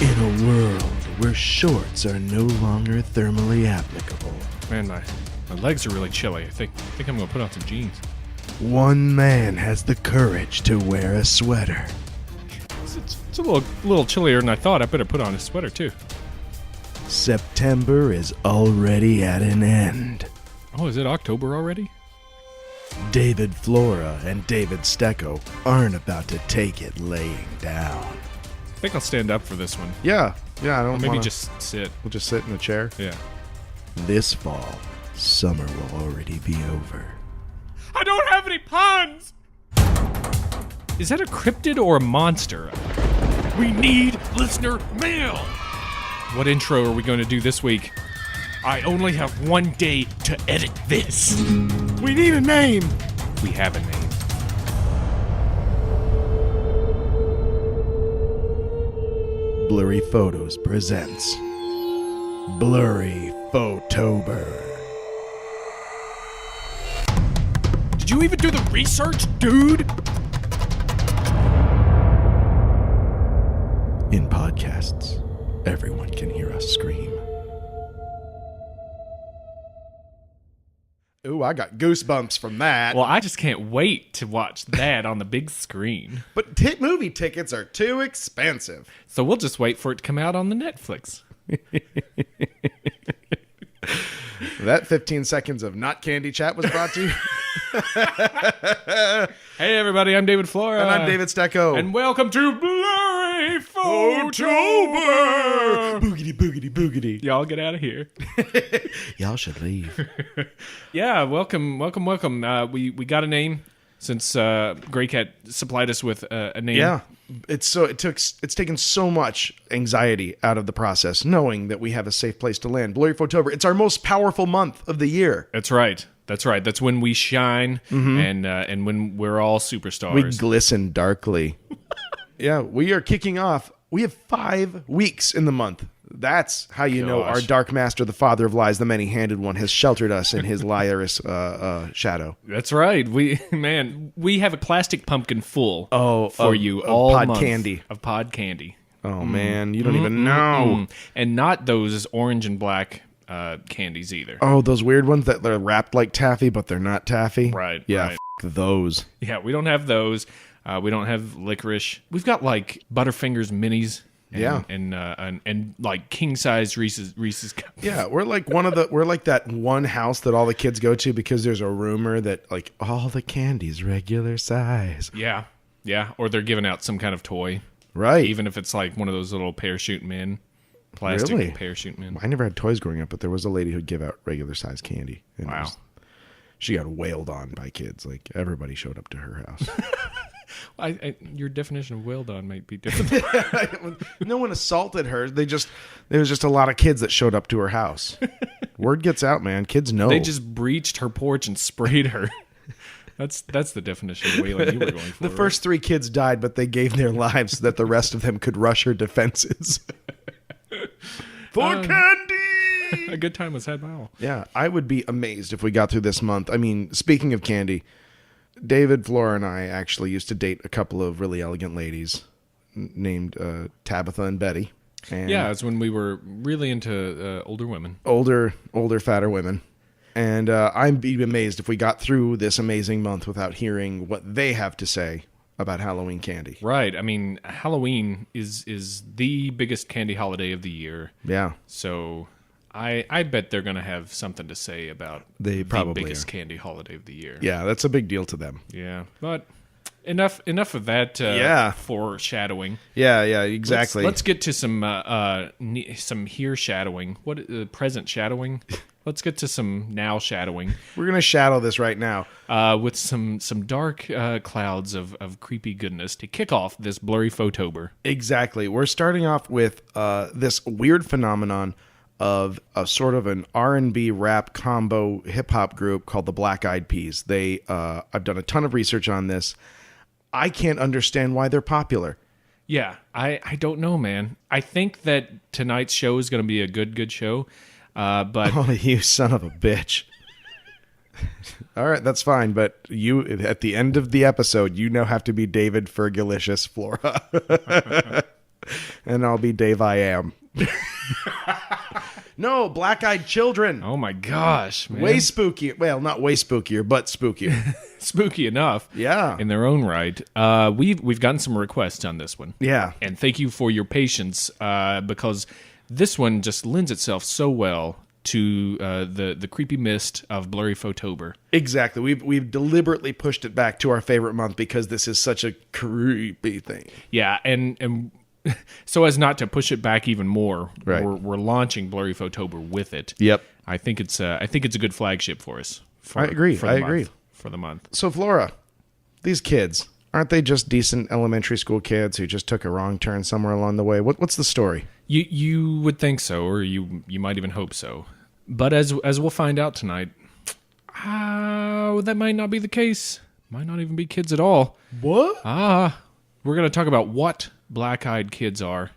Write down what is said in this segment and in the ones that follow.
In a world where shorts are no longer thermally applicable, Man, my legs are really chilly. I think I'm gonna put on some jeans. one man has the courage to wear a sweater. It's a little chillier than I thought. I better put on a sweater too. September is already at an end. Oh, is it October already? David Flora and David Stecco aren't about to take it laying down. I think I'll stand up for this one. Yeah, I Or don't maybe wanna... just sit. We'll just sit in a chair. Yeah. This fall, summer will already be over. I don't have any puns! Is that a cryptid or a monster? We need listener mail! What intro are we going to do this week? I only have one day to edit this. We need a name! We have a name. Blurry Photos presents Blurry Photober. Did you even do the research, dude? In podcasts, everyone can hear us scream. Ooh, I got goosebumps from that. Well, I just can't wait to watch that on the big screen. But movie tickets are too expensive. So we'll just wait for it to come out on the Netflix. That 15 seconds of not candy chat was brought to you. Hey everybody, I'm David Flora. And I'm David Stecco. And welcome to Blurry Photober! Boogity, boogity, boogity. Y'all get out of here. Y'all should leave. Yeah, welcome. We got a name since Grey Cat supplied us with a name. Yeah. It's taken so much anxiety out of the process, knowing that we have a safe place to land. Blurry Photober. It's our most powerful month of the year. That's right. That's when we shine, and when we're all superstars. We glisten darkly. Yeah, we are kicking off. We have 5 weeks in the month. That's how you know our dark master, the father of lies, the many-handed one, has sheltered us in his liarous shadow. That's right. We have a plastic pumpkin full for you of all pod month candy. Of pod candy. Oh, man, you don't even know. And not those orange and black candies either. Oh, those weird ones that are wrapped like taffy, but they're not taffy? Right. Yeah, right. Those. Yeah, we don't have those. We don't have licorice. We've got like Butterfingers minis. And like king size Reese's cups. Yeah, we're like that one house that all the kids go to because there's a rumor that like all the candy's regular size. Yeah. Or they're giving out some kind of toy, right? Even if it's like one of those little parachute men, plastic parachute men. I never had toys growing up, but there was a lady who'd give out regular size candy. And wow. She got wailed on by kids. Like everybody showed up to her house. Your definition of wailed on might be different. No one assaulted her. There was just a lot of kids that showed up to her house. Word gets out, man. Kids know. They just breached her porch and sprayed her. That's the definition of wailing you were going for. The first 3 kids died, but they gave their lives so that the rest of them could rush her defenses. For candy! A good time was had by all. Yeah, I would be amazed if we got through this month. I mean, speaking of candy, David, Flora, and I actually used to date a couple of really elegant ladies named Tabitha and Betty. And yeah, it's when we were really into older women. Older, fatter women. And I'd be amazed if we got through this amazing month without hearing what they have to say about Halloween candy. Right. I mean, Halloween is the biggest candy holiday of the year. Yeah. So I bet they're going to have something to say about the biggest candy holiday of the year. Yeah, that's a big deal to them. Yeah, but enough of that foreshadowing. Yeah, exactly. Let's get to some here shadowing. What present shadowing? Let's get to some now shadowing. We're going to shadow this right now. With some dark clouds of creepy goodness to kick off this Blurry Photober. Exactly. We're starting off with this weird phenomenon of a sort of an R&B rap combo hip-hop group called the Black Eyed Peas. I've done a ton of research on this. I can't understand why they're popular. Yeah, I don't know, man. I think that tonight's show is going to be a good show. But oh, you son of a bitch. All right, that's fine. But you, at the end of the episode, you now have to be David Fergalicious Flora. And I'll be Dave I Am. No, black-eyed children. Oh my gosh, man. Way spooky. Well, not way spookier, but spookier. Spooky enough. Yeah. In their own right. We've gotten some requests on this one. Yeah. And thank you for your patience, because this one just lends itself so well to the creepy mist of Blurry Photober. Exactly. We've deliberately pushed it back to our favorite month because this is such a creepy thing. Yeah, and so as not to push it back even more, right. we're launching Blurry Photober with it. Yep. I think it's a good flagship for us. I agree. For the month. So Flora, these kids, aren't they just decent elementary school kids who just took a wrong turn somewhere along the way? What's the story? You would think so, or you might even hope so. But as we'll find out tonight, that might not be the case. Might not even be kids at all. What? We're going to talk about what black-eyed kids are,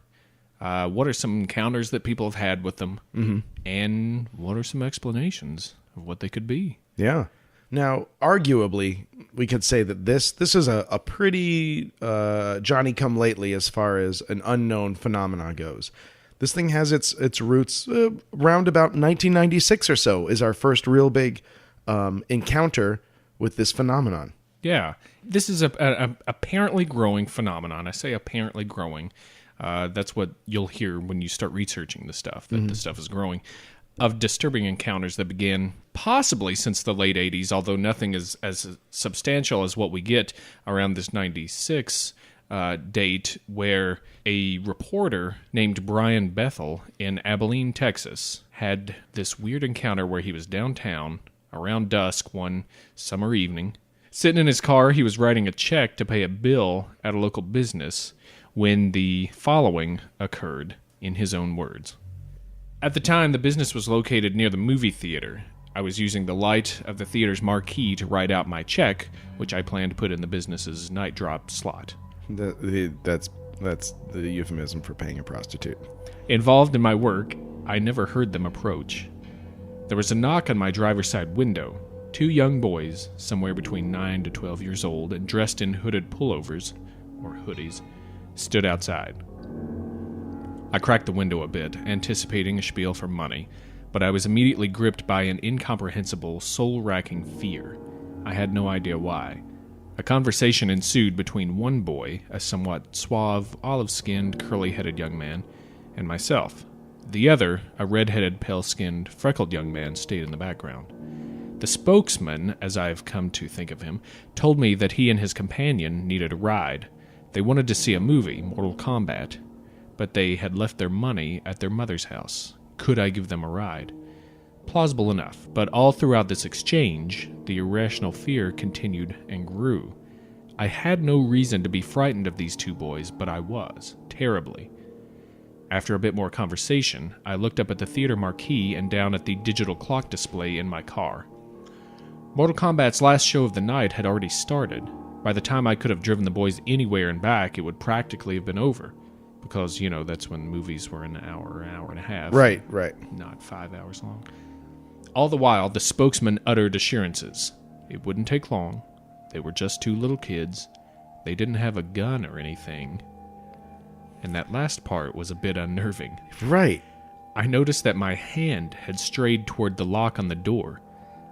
what are some encounters that people have had with them, and what are some explanations of what they could be. Yeah. Now, arguably, we could say that this is a pretty Johnny-come-lately as far as an unknown phenomena goes. This thing has its roots around about 1996 or so is our first real big encounter with this phenomenon. Yeah. This is a apparently growing phenomenon. I say apparently growing. That's what you'll hear when you start researching the stuff, that the stuff is growing. Of disturbing encounters that began possibly since the late 80s, although nothing is as substantial as what we get around this 96 date, where a reporter named Brian Bethel in Abilene, Texas, had this weird encounter where he was downtown around dusk one summer evening. Sitting in his car, he was writing a check to pay a bill at a local business when the following occurred, in his own words. At the time, the business was located near the movie theater. I was using the light of the theater's marquee to write out my check, which I planned to put in the business's night drop slot. That's the euphemism for paying a prostitute. Involved in my work, I never heard them approach. There was a knock on my driver's side window. Two young boys, somewhere between 9 to 12 years old and dressed in hooded pullovers, or hoodies, stood outside. I cracked the window a bit, anticipating a spiel for money, but I was immediately gripped by an incomprehensible, soul-racking fear. I had no idea why. A conversation ensued between one boy, a somewhat suave, olive-skinned, curly-headed young man, and myself. The other, a red-headed, pale-skinned, freckled young man, stayed in the background. The spokesman, as I have come to think of him, told me that he and his companion needed a ride. They wanted to see a movie, Mortal Kombat, but they had left their money at their mother's house. Could I give them a ride? Plausible enough, but all throughout this exchange, the irrational fear continued and grew. I had no reason to be frightened of these two boys, but I was, terribly. After a bit more conversation, I looked up at the theater marquee and down at the digital clock display in my car. Mortal Kombat's last show of the night had already started. By the time I could have driven the boys anywhere and back, it would practically have been over. Because, that's when movies were an hour and a half. Right. Not 5 hours long. All the while, the spokesman uttered assurances. It wouldn't take long. They were just two little kids. They didn't have a gun or anything. And that last part was a bit unnerving. Right. I noticed that my hand had strayed toward the lock on the door.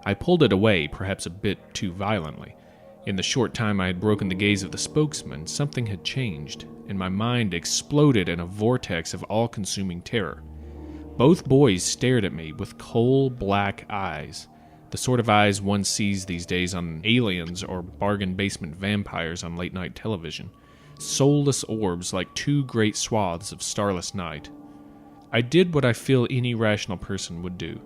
I pulled it away, perhaps a bit too violently. In the short time I had broken the gaze of the spokesman, something had changed, and my mind exploded in a vortex of all-consuming terror. Both boys stared at me with coal-black eyes, the sort of eyes one sees these days on aliens or bargain basement vampires on late-night television. Soulless orbs like two great swaths of starless night. I did what I feel any rational person would do.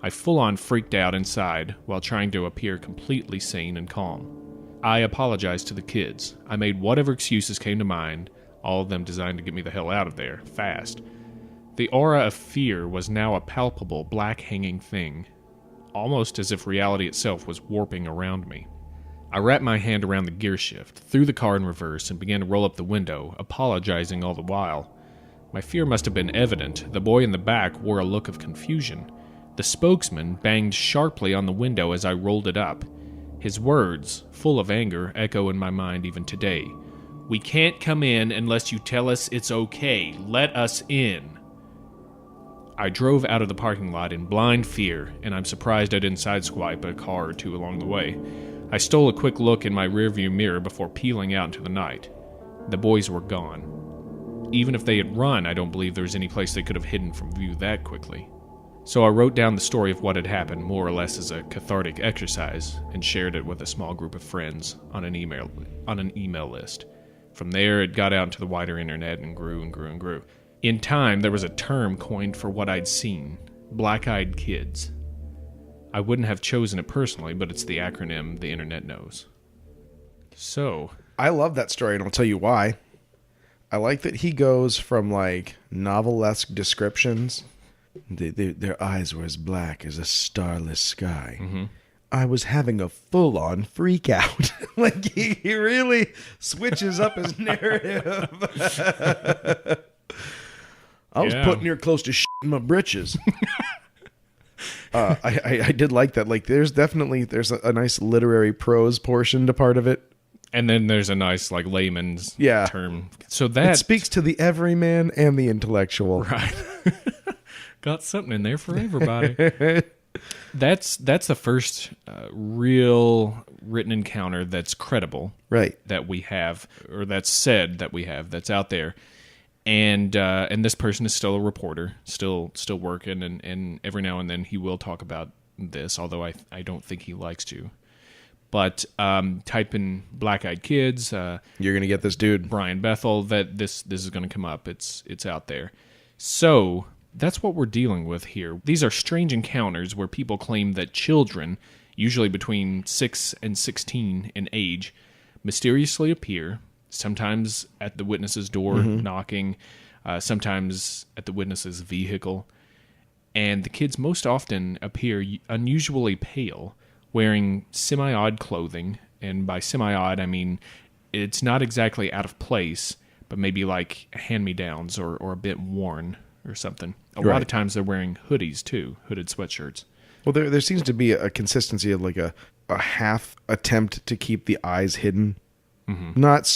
I full-on freaked out inside while trying to appear completely sane and calm. I apologized to the kids. I made whatever excuses came to mind, all of them designed to get me the hell out of there, fast. The aura of fear was now a palpable, black-hanging thing, almost as if reality itself was warping around me. I wrapped my hand around the gear shift, threw the car in reverse, and began to roll up the window, apologizing all the while. My fear must have been evident. The boy in the back wore a look of confusion. The spokesman banged sharply on the window as I rolled it up. His words, full of anger, echo in my mind even today. We can't come in unless you tell us it's okay. Let us in. I drove out of the parking lot in blind fear, and I'm surprised I didn't sideswipe a car or two along the way. I stole a quick look in my rearview mirror before peeling out into the night. The boys were gone. Even if they had run, I don't believe there was any place they could have hidden from view that quickly. So I wrote down the story of what had happened more or less as a cathartic exercise and shared it with a small group of friends on an email list. From there, it got out into the wider internet and grew and grew and grew. In time, there was a term coined for what I'd seen: black-eyed kids. I wouldn't have chosen it personally, but it's the acronym the internet knows. So, I love that story, and I'll tell you why. I like that he goes from, like, novelesque descriptions. Their eyes were as black as a starless sky. Mm-hmm. I was having a full-on freak out. Like, he really switches up his narrative. I was putting her close to shit in my britches. I did like that. Like, there's a nice literary prose portion to part of it. And then there's a nice, like, layman's term. So it speaks to the everyman and the intellectual. Right. Got something in there for everybody. That's the first real written encounter that's credible, right? That we have, or that's said that we have, that's out there. And this person is still a reporter, still working, and every now and then he will talk about this, although I don't think he likes to. But type in black-eyed kids. You're gonna get this dude, Brian Bethel. That this is going to come up. It's out there. So that's what we're dealing with here. These are strange encounters where people claim that children, usually between 6 and 16 in age, mysteriously appear. Sometimes at the witness's door, knocking. Sometimes at the witness's vehicle. And the kids most often appear unusually pale, wearing semi-odd clothing. And by semi-odd, I mean it's not exactly out of place, but maybe like hand-me-downs or a bit worn or something. A lot of times they're wearing hoodies too, hooded sweatshirts. Well, there seems to be a consistency of like a half attempt to keep the eyes hidden. Mm-hmm. Not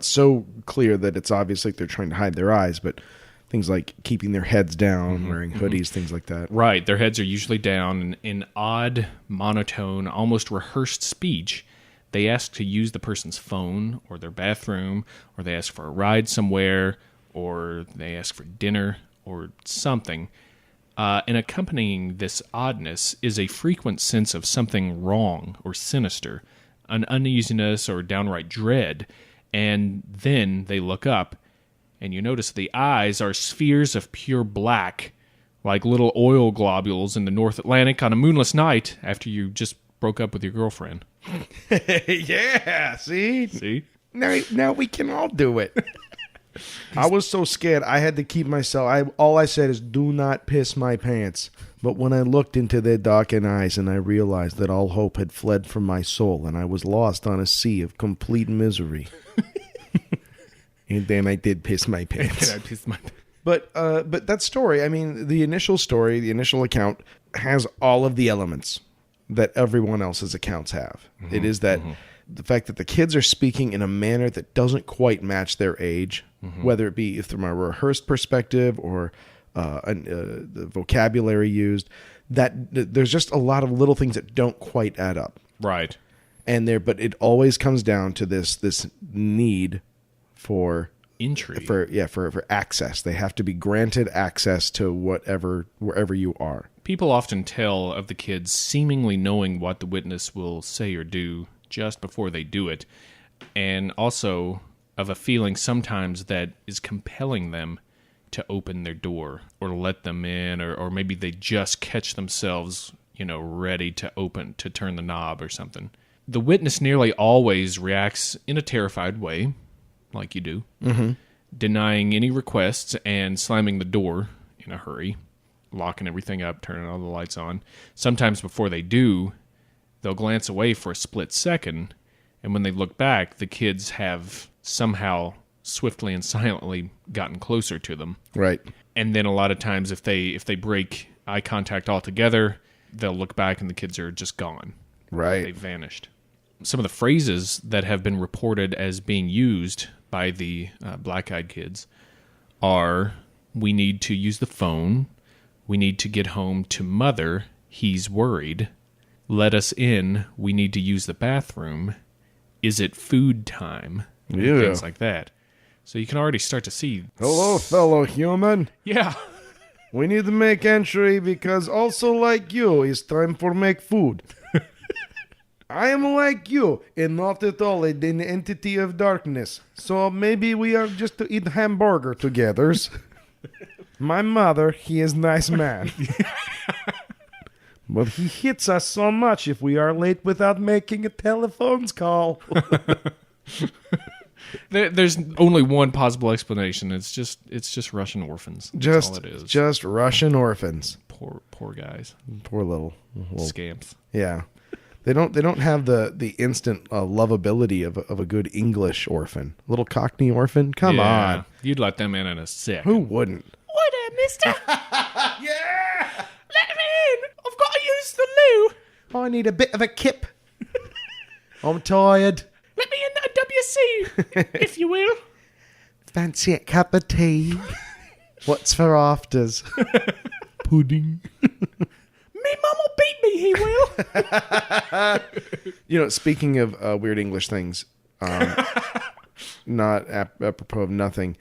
so clear that it's obvious like they're trying to hide their eyes, but things like keeping their heads down, wearing hoodies, things like that. Right, their heads are usually down, and in odd, monotone, almost rehearsed speech, they ask to use the person's phone or their bathroom, or they ask for a ride somewhere, or they ask for dinner or something. And accompanying this oddness is a frequent sense of something wrong or sinister, an uneasiness or downright dread, and then they look up, and you notice the eyes are spheres of pure black, like little oil globules in the North Atlantic on a moonless night after you just broke up with your girlfriend. Yeah, see? See? Now we can all do it. I was so scared, I had to keep myself... all I said is, do not piss my pants. But when I looked into their darkened eyes and I realized that all hope had fled from my soul and I was lost on a sea of complete misery. And then I did piss my pants. But that story, I mean, the initial account has all of the elements that everyone else's accounts have. Mm-hmm, it is that the fact that the kids are speaking in a manner that doesn't quite match their age, whether it be from a rehearsed perspective or the vocabulary used, that there's just a lot of little things that don't quite add up. Right. But it always comes down to this need for entry, for access. They have to be granted access to wherever you are. People often tell of the kids seemingly knowing what the witness will say or do just before they do it, and also of a feeling sometimes that is compelling them to open their door or let them in, or maybe they just catch themselves, ready to turn the knob or something. The witness nearly always reacts in a terrified way, like you do, denying any requests and slamming the door in a hurry, locking everything up, turning all the lights on. Sometimes before they do, they'll glance away for a split second, and when they look back, the kids have somehow swiftly and silently gotten closer to them. Right. And then a lot of times if they break eye contact altogether, they'll look back and the kids are just gone. Right. They've vanished. some of the phrases that have been reported as being used by the black-eyed kids are, we need to use the phone, we need to get home to mother, he's worried, let us in, we need to use the bathroom, is it food time? And things like that. So you can already start to see... Hello, fellow human. Yeah. We need to make entry because also like you, it's time for make food. I am like you and not at all an entity of darkness. So maybe we are just to eat hamburger together. My mother, he is nice man. But he hits us so much if we are late without making a telephone's call. There's only one possible explanation. It's just Russian orphans. That's all it is. Just Russian orphans. Poor guys. Poor little Scamps. Yeah. They don't have the instant lovability of a good English orphan. Little Cockney orphan? Come on. You'd let them in a sec. Who wouldn't? Oi there, mister. Yeah! Let me in. I've got to use the loo. I need a bit of a kip. I'm tired. Let me in a WC, if you will. Fancy a cup of tea? What's for afters? Pudding. Me mum will beat me, he will. Speaking of weird English things, not apropos of nothing,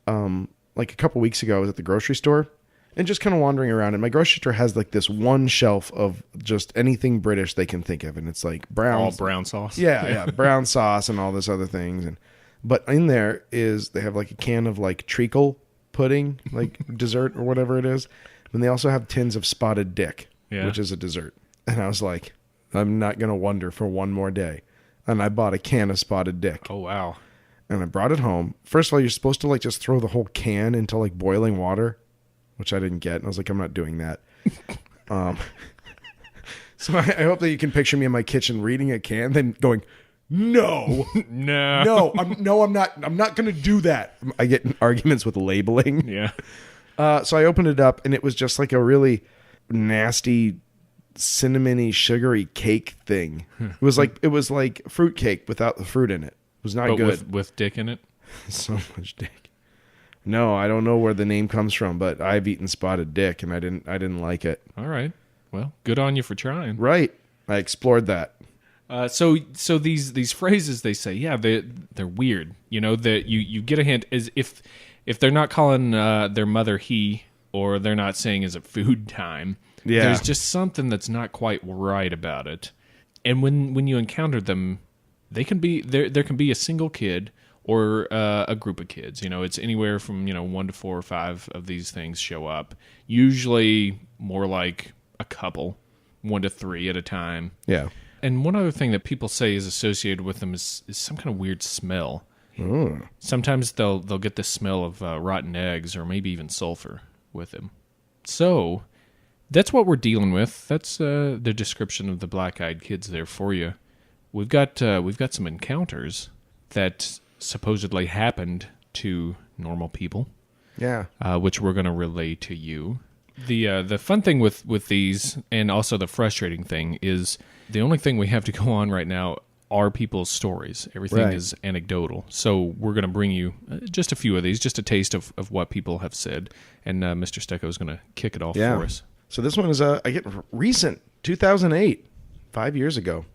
like a couple weeks ago, I was at the grocery store and just kind of wandering around, and my grocery store has like this one shelf of just anything British they can think of, and it's like all brown sauce. Yeah, brown sauce and all this other things, but in there they have like a can of like treacle pudding, like dessert or whatever it is, and they also have tins of spotted dick. Yeah. Which is a dessert. And I was like, I'm not going to wonder for one more day. And I bought a can of spotted dick. Oh, wow. And I brought it home. First of all, you're supposed to like just throw the whole can into like boiling water, which I didn't get. And I was like, I'm not doing that. So I hope that you can picture me in my kitchen reading a can, then going, no, I'm not going to do that. I get in arguments with labeling. Yeah. So I opened it up and it was just like a really nasty cinnamony sugary cake thing. It was like fruit cake without the fruit in it. It was not good. With dick in it. So much dick. No, I don't know where the name comes from, but I've eaten spotted dick and I didn't like it. All right. Well, good on you for trying. Right. I explored that. So these phrases they say, yeah, they're weird. That you get a hint as if they're not calling their mother he, or they're not saying, is it food time? Yeah. There's just something that's not quite right about it. And when you encounter them, they can be there can be a single kid or a group of kids. It's anywhere from 1 to 4 or 5 of these things show up. Usually more like a couple, 1 to 3 at a time. Yeah. And one other thing that people say is associated with them is some kind of weird smell. Mm. Sometimes they'll get the smell of rotten eggs or maybe even sulfur with him. So that's what we're dealing with. That's the description of the black-eyed kids there for you. We've got some encounters that supposedly happened to normal people. Yeah. Which we're going to relay to you. The fun thing with these, and also the frustrating thing, is the only thing we have to go on right now are people's stories. Everything is anecdotal. So we're going to bring you just a few of these, just a taste of what people have said. And Mr. Stecco is going to kick it off for us. So this one is, recent, 2008, 5 years ago.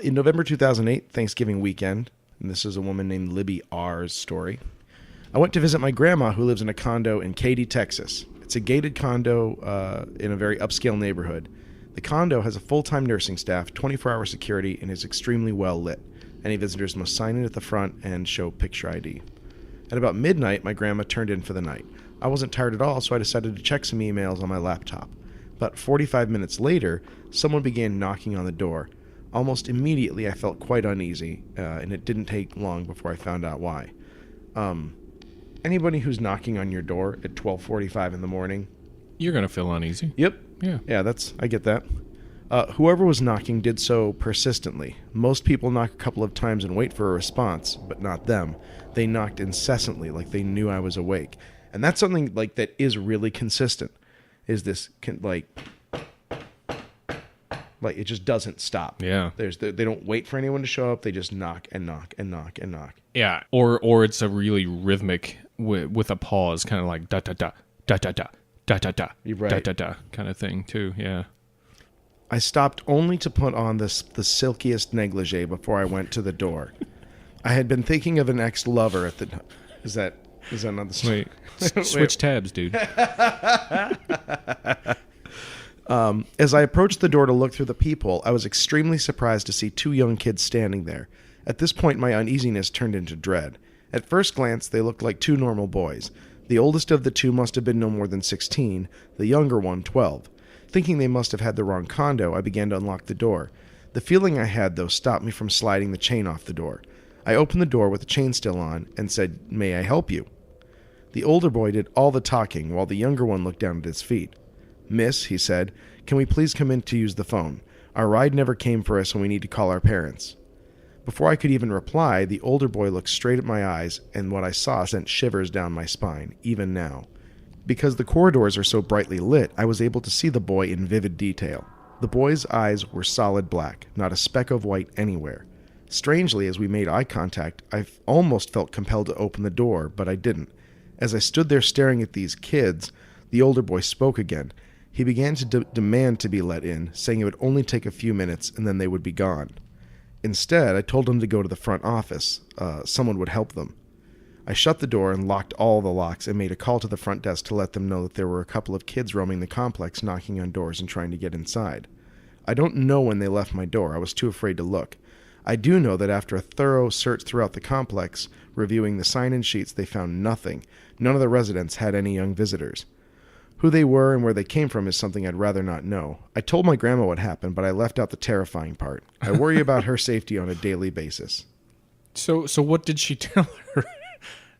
In November 2008, Thanksgiving weekend, and this is a woman named Libby R's story. I went to visit my grandma who lives in a condo in Katy, Texas. It's a gated condo in a very upscale neighborhood. The condo has a full-time nursing staff, 24-hour security, and is extremely well lit. Any visitors must sign in at the front and show picture ID. At about midnight, my grandma turned in for the night. I wasn't tired at all, so I decided to check some emails on my laptop. About 45 minutes later, someone began knocking on the door. Almost immediately, I felt quite uneasy, and it didn't take long before I found out why. Anybody who's knocking on your door at 12:45 in the morning, you're going to feel uneasy. Yep. Yeah, I get that. Whoever was knocking did so persistently. Most people knock a couple of times and wait for a response, but not them. They knocked incessantly, like they knew I was awake. And that's something like that is really consistent. Is this Like, it just doesn't stop. Yeah. They don't wait for anyone to show up. They just knock and knock and knock and knock. Yeah. Or it's a really rhythmic with a pause, kind of like da-da-da, da-da-da, da-da-da, You're right. da-da-da kind of thing, too. Yeah. I stopped only to put on the silkiest negligee before I went to the door. I had been thinking of an ex-lover at the time. Is that not the story? Wait. Switch tabs, dude. As I approached the door to look through the peephole, I was extremely surprised to see 2 young kids standing there. At this point, my uneasiness turned into dread. At first glance, they looked like 2 normal boys. The oldest of the 2 must have been no more than 16, the younger one 12. Thinking they must have had the wrong condo, I began to unlock the door. The feeling I had, though, stopped me from sliding the chain off the door. I opened the door with the chain still on and said, "May I help you?" The older boy did all the talking, while the younger one looked down at his feet. "Miss," he said, "can we please come in to use the phone? Our ride never came for us and we need to call our parents." Before I could even reply, the older boy looked straight at my eyes, and what I saw sent shivers down my spine, even now. Because the corridors are so brightly lit, I was able to see the boy in vivid detail. The boy's eyes were solid black, not a speck of white anywhere. Strangely, as we made eye contact, I almost felt compelled to open the door, but I didn't. As I stood there staring at these kids, the older boy spoke again. He began to demand to be let in, saying it would only take a few minutes and then they would be gone. Instead, I told him to go to the front office. Someone would help them. I shut the door and locked all the locks and made a call to the front desk to let them know that there were a couple of kids roaming the complex, knocking on doors and trying to get inside. I don't know when they left my door. I was too afraid to look. I do know that after a thorough search throughout the complex, reviewing the sign-in sheets, they found nothing. None of the residents had any young visitors. Who they were and where they came from is something I'd rather not know. I told my grandma what happened, but I left out the terrifying part. I worry about her safety on a daily basis. So what did she tell her?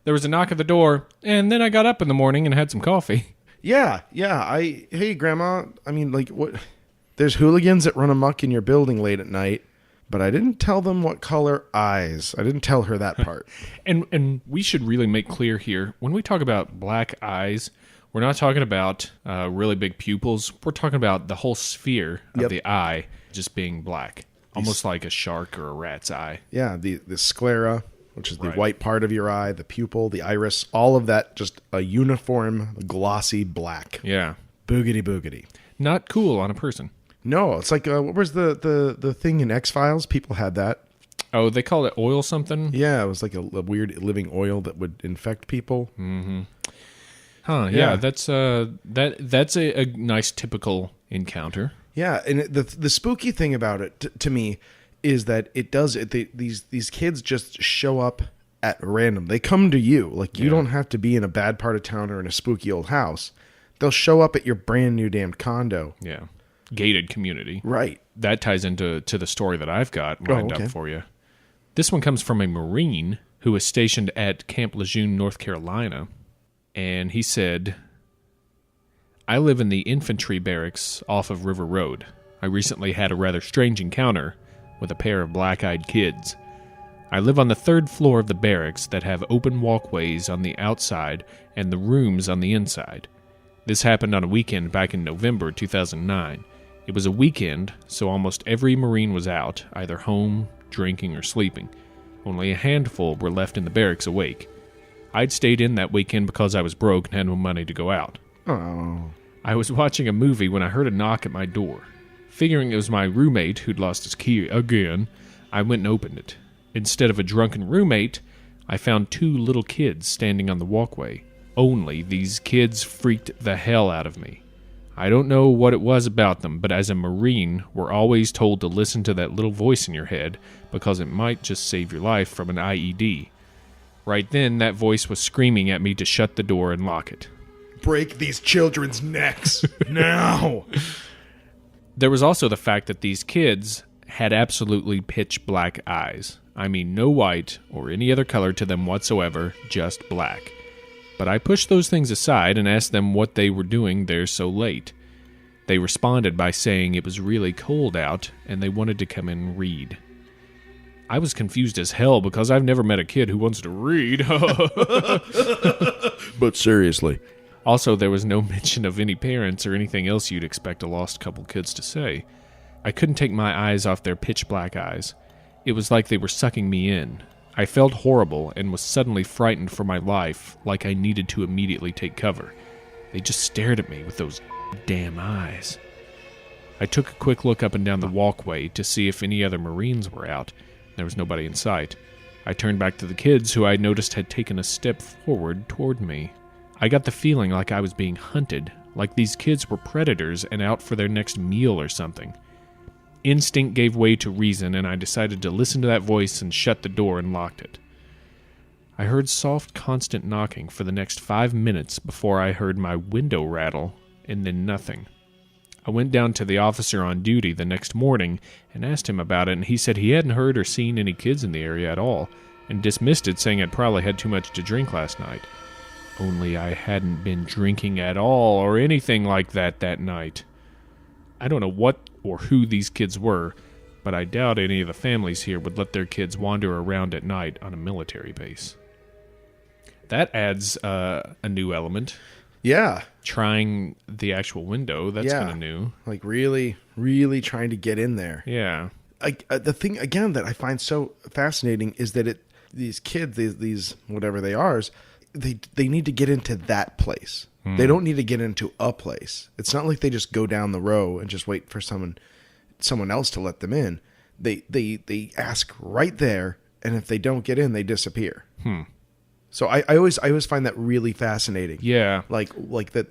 There was a knock at the door, and then I got up in the morning and had some coffee. Yeah. Hey, Grandma, I mean, like, what? There's hooligans that run amok in your building late at night, but I didn't tell them what color eyes. I didn't tell her that part. And we should really make clear here, when we talk about black eyes, we're not talking about really big pupils. We're talking about the whole sphere of the eye just being black, almost like a shark or a rat's eye. Yeah, the sclera, which is the white part of your eye, the pupil, the iris, all of that, just a uniform, glossy black. Yeah. Boogity boogity. Not cool on a person. No, it's like, what was the thing in X-Files? People had that. Oh, they called it oil something? Yeah, it was like a weird living oil that would infect people. Mm-hmm. Huh, yeah, that's a nice typical encounter. Yeah, and the spooky thing about it, to me, is that it does these kids just show up at random. They come to you. Like, you don't have to be in a bad part of town or in a spooky old house. They'll show up at your brand new damned condo. Yeah. Gated community. Right. That ties into the story that I've got lined up for you. This one comes from a Marine who was stationed at Camp Lejeune, North Carolina. And he said, "I live in the infantry barracks off of River Road. I recently had a rather strange encounter with a pair of black-eyed kids. I live on the 3rd floor of the barracks that have open walkways on the outside and the rooms on the inside. This happened on a weekend back in November 2009. It was a weekend, so almost every Marine was out, either home, drinking, or sleeping. Only a handful were left in the barracks awake. I'd stayed in that weekend because I was broke and had no money to go out. Oh. I was watching a movie when I heard a knock at my door. Figuring it was my roommate who'd lost his key again, I went and opened it. Instead of a drunken roommate, I found 2 little kids standing on the walkway. Only these kids freaked the hell out of me. I don't know what it was about them, but as a Marine, we're always told to listen to that little voice in your head because it might just save your life from an IED. Right then, that voice was screaming at me to shut the door and lock it. Break these children's necks now." There was also the fact that these kids had absolutely pitch black eyes. I mean, no white or any other color to them whatsoever, just black. But I pushed those things aside and asked them what they were doing there so late. They responded by saying it was really cold out and they wanted to come in and read. I was confused as hell because I've never met a kid who wants to read. But seriously. Also, there was no mention of any parents or anything else you'd expect a lost couple kids to say. I couldn't take my eyes off their pitch black eyes. It was like they were sucking me in. I felt horrible and was suddenly frightened for my life, like I needed to immediately take cover. They just stared at me with those damn eyes. I took a quick look up and down the walkway to see if any other Marines were out. There was nobody in sight. I turned back to the kids, who I noticed had taken a step forward toward me. I got the feeling like I was being hunted, like these kids were predators and out for their next meal or something. Instinct gave way to reason, and I decided to listen to that voice and shut the door and locked it. I heard soft, constant knocking for the next 5 minutes before I heard my window rattle, and then nothing. I went down to the officer on duty the next morning and asked him about it, and he said he hadn't heard or seen any kids in the area at all, and dismissed it, saying I'd probably had too much to drink last night. Only I hadn't been drinking at all or anything like that night. I don't know what or who these kids were, but I doubt any of the families here would let their kids wander around at night on a military base. That adds a new element. Yeah. Trying the actual window, that's kind of new. Like really, really trying to get in there. Yeah. The thing, again, that I find so fascinating is that these kids, these whatever they are, they need to get into that place. They don't need to get into a place. It's not like they just go down the row and just wait for someone else to let them in. They ask right there, and if they don't get in, they disappear. So I always find that really fascinating. Yeah. Like that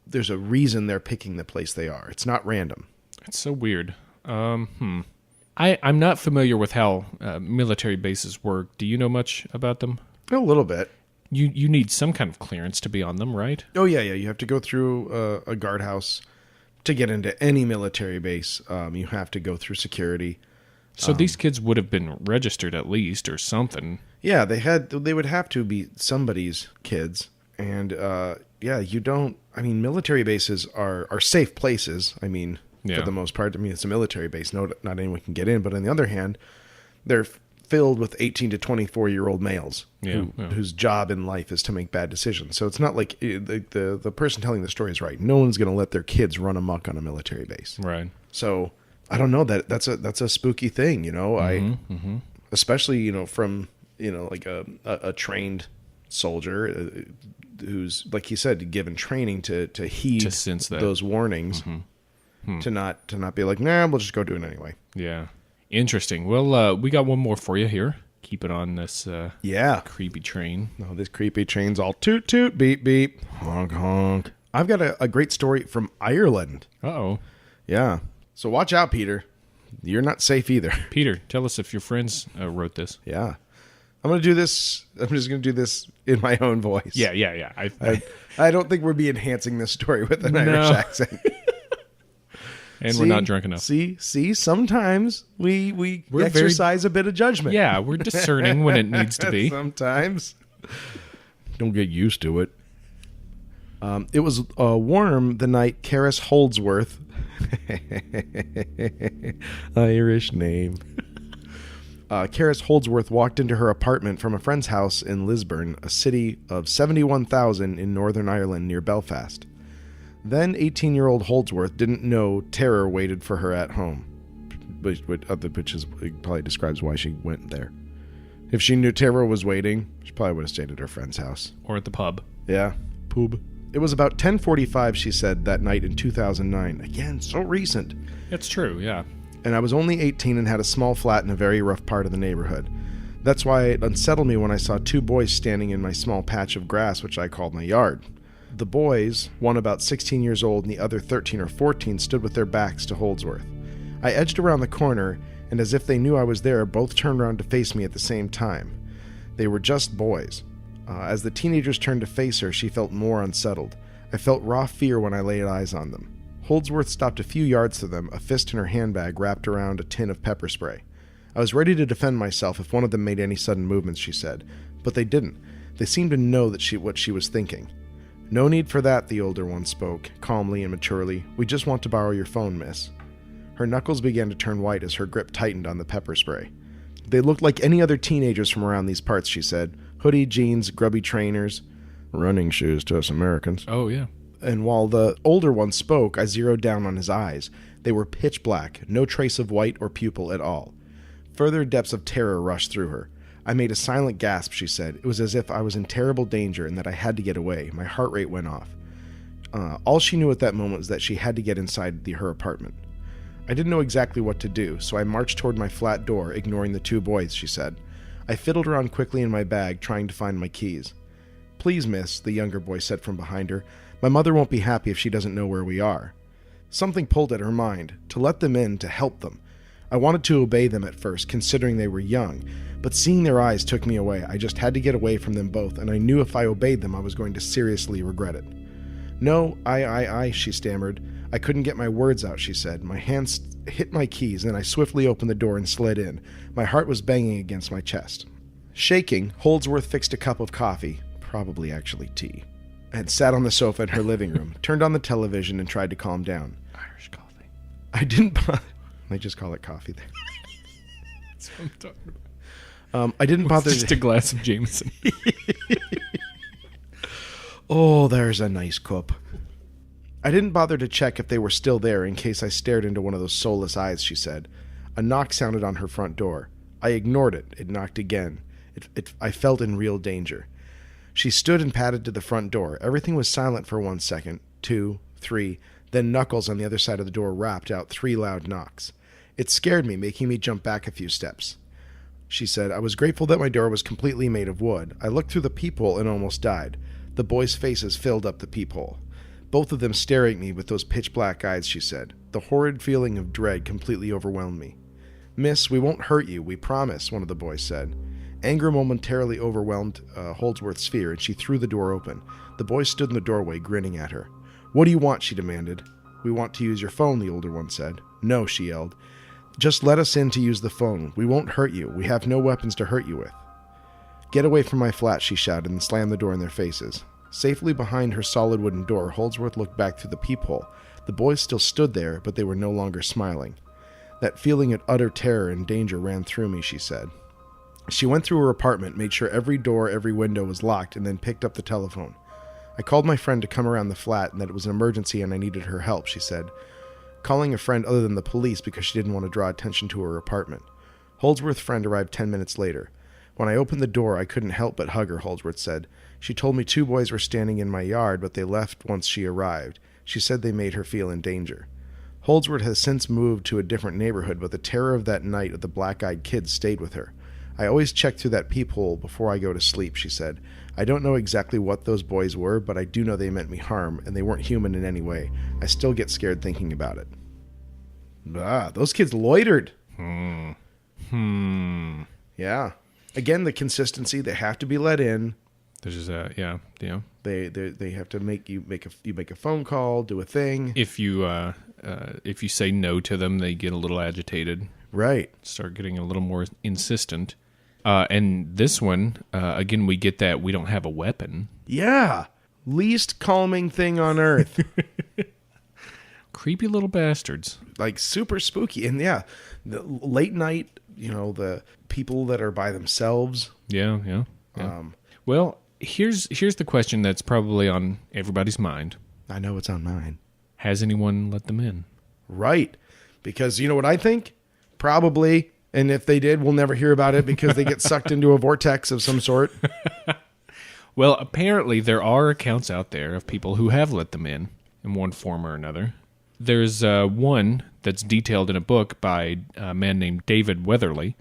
there's a reason they're picking the place they are. It's not random. It's so weird. I'm not familiar with how military bases work. Do you know much about them? A little bit. You need some kind of clearance to be on them, right? Oh, yeah. You have to go through a guardhouse to get into any military base. You have to go through security. So these kids would have been registered at least or something. Yeah, they would have to be somebody's kids. And, military bases are safe places. For the most part. It's a military base. No, not anyone can get in. But on the other hand, they're filled with 18 to 24-year-old males whose job in life is to make bad decisions. So it's not like the person telling the story is right. No one's going to let their kids run amok on a military base. Right. So I don't know, that's a spooky thing, especially, from, like a trained soldier who's, like you said, given training to heed to sense those warnings, to not be like, nah, we'll just go do it anyway. Yeah. Interesting. Well, we got one more for you here. Keep it on this creepy train. No, this creepy train's all toot toot, beep beep, honk honk. I've got a great story from Ireland. Uh-oh. Yeah. So watch out, Peter. You're not safe either. Peter, tell us if your friends wrote this. Yeah. I'm going to do this. I'm just going to do this in my own voice. Yeah. I don't think we'll be enhancing this story with an Irish accent. And we're not drunk enough. See, sometimes we exercise a bit of judgment. Yeah, we're discerning when it needs to be. Sometimes. Don't get used to it. It was warm the night Karis Holdsworth, Irish name. Karis Holdsworth walked into her apartment from a friend's house in Lisburn, a city of 71,000 in Northern Ireland near Belfast. Then 18-year-old Holdsworth didn't know terror waited for her at home, which probably describes why she went there. If she knew terror was waiting, she probably would have stayed at her friend's house. Or at the pub. Yeah, pub. It was about 10:45, she said, that night in 2009. Again, so recent. It's true, yeah. And I was only 18 and had a small flat in a very rough part of the neighborhood. That's why it unsettled me when I saw two boys standing in my small patch of grass, which I called my yard. The boys, one about 16 years old and the other 13 or 14, stood with their backs to Holdsworth. I edged around the corner, and as if they knew I was there, both turned around to face me at the same time. They were just boys. As the teenagers turned to face her, she felt more unsettled. I felt raw fear when I laid eyes on them. Holdsworth stopped a few yards to them, a fist in her handbag wrapped around a tin of pepper spray. I was ready to defend myself if one of them made any sudden movements, she said, but they didn't. They seemed to know what she was thinking. No need for that, the older one spoke, calmly and maturely. We just want to borrow your phone, miss. Her knuckles began to turn white as her grip tightened on the pepper spray. They looked like any other teenagers from around these parts, she said. Hoodie, jeans, grubby trainers. Running shoes to us Americans. Oh, yeah. And while the older one spoke, I zeroed down on his eyes. They were pitch black, no trace of white or pupil at all. Further depths of terror rushed through her. I made a silent gasp, she said. It was as if I was in terrible danger and that I had to get away. My heart rate went off. All she knew at that moment was that she had to get inside her apartment. I didn't know exactly what to do, so I marched toward my flat door, ignoring the two boys, she said. I fiddled around quickly in my bag, trying to find my keys. Please, miss, the younger boy said from behind her. My mother won't be happy if she doesn't know where we are. Something pulled at her mind, to let them in, to help them. I wanted to obey them at first, considering they were young, but seeing their eyes took me away. I just had to get away from them both, and I knew if I obeyed them I was going to seriously regret it. No, I, she stammered. I couldn't get my words out, she said. My hands hit my keys, and I swiftly opened the door and slid in. My heart was banging against my chest. Shaking, Holdsworth fixed a cup of coffee, probably actually tea, and sat on the sofa in her living room, turned on the television, and tried to calm down. Irish coffee. I didn't bother. They just call it coffee there. That's what I'm talking about. I didn't bother. Just a glass of Jameson. Oh, there's a nice cup. I didn't bother to check if they were still there in case I stared into one of those soulless eyes, she said. A knock sounded on her front door. I ignored it. It knocked again. I felt in real danger. She stood and padded to the front door. Everything was silent for 1 second, 2, 3, then knuckles on the other side of the door rapped out 3 loud knocks. It scared me, making me jump back a few steps. She said, I was grateful that my door was completely made of wood. I looked through the peephole and almost died. The boys' faces filled up the peephole. Both of them staring at me with those pitch-black eyes, she said. The horrid feeling of dread completely overwhelmed me. Miss, we won't hurt you, we promise, one of the boys said. Anger momentarily overwhelmed Holdsworth's fear, and she threw the door open. The boy stood in the doorway, grinning at her. What do you want, she demanded. We want to use your phone, the older one said. No, she yelled. Just let us in to use the phone. We won't hurt you. We have no weapons to hurt you with. Get away from my flat, she shouted, and slammed the door in their faces. Safely behind her solid wooden door, Holdsworth looked back through the peephole. The boys still stood there, but they were no longer smiling. That feeling of utter terror and danger ran through me, she said. She went through her apartment, made sure every door, every window was locked, and then picked up the telephone. I called my friend to come around the flat and that it was an emergency and I needed her help, she said, calling a friend other than the police because she didn't want to draw attention to her apartment. Holdsworth's friend arrived 10 minutes later. When I opened the door, I couldn't help but hug her, Holdsworth said. She told me 2 boys were standing in my yard, but they left once she arrived. She said they made her feel in danger. Holdsworth has since moved to a different neighborhood, but the terror of that night of the black-eyed kids stayed with her. I always check through that peephole before I go to sleep, she said. I don't know exactly what those boys were, but I do know they meant me harm, and they weren't human in any way. I still get scared thinking about it. Those kids loitered. Yeah. Again, the consistency, they have to be let in. There's They have to make you make a phone call, do a thing. If you say no to them, they get a little agitated. Right. Start getting a little more insistent. And this one, again, we get that we don't have a weapon. Yeah. Least calming thing on earth. Creepy little bastards. Like super spooky. And yeah, the late night, the people that are by themselves. Yeah. Well, here's the question that's probably on everybody's mind. I know it's on mine. Has anyone let them in? Right. Because you know what I think? Probably. And if they did, we'll never hear about it because they get sucked into a vortex of some sort. Well, apparently there are accounts out there of people who have let them in one form or another. There's one that's detailed in a book by a man named David Weatherly,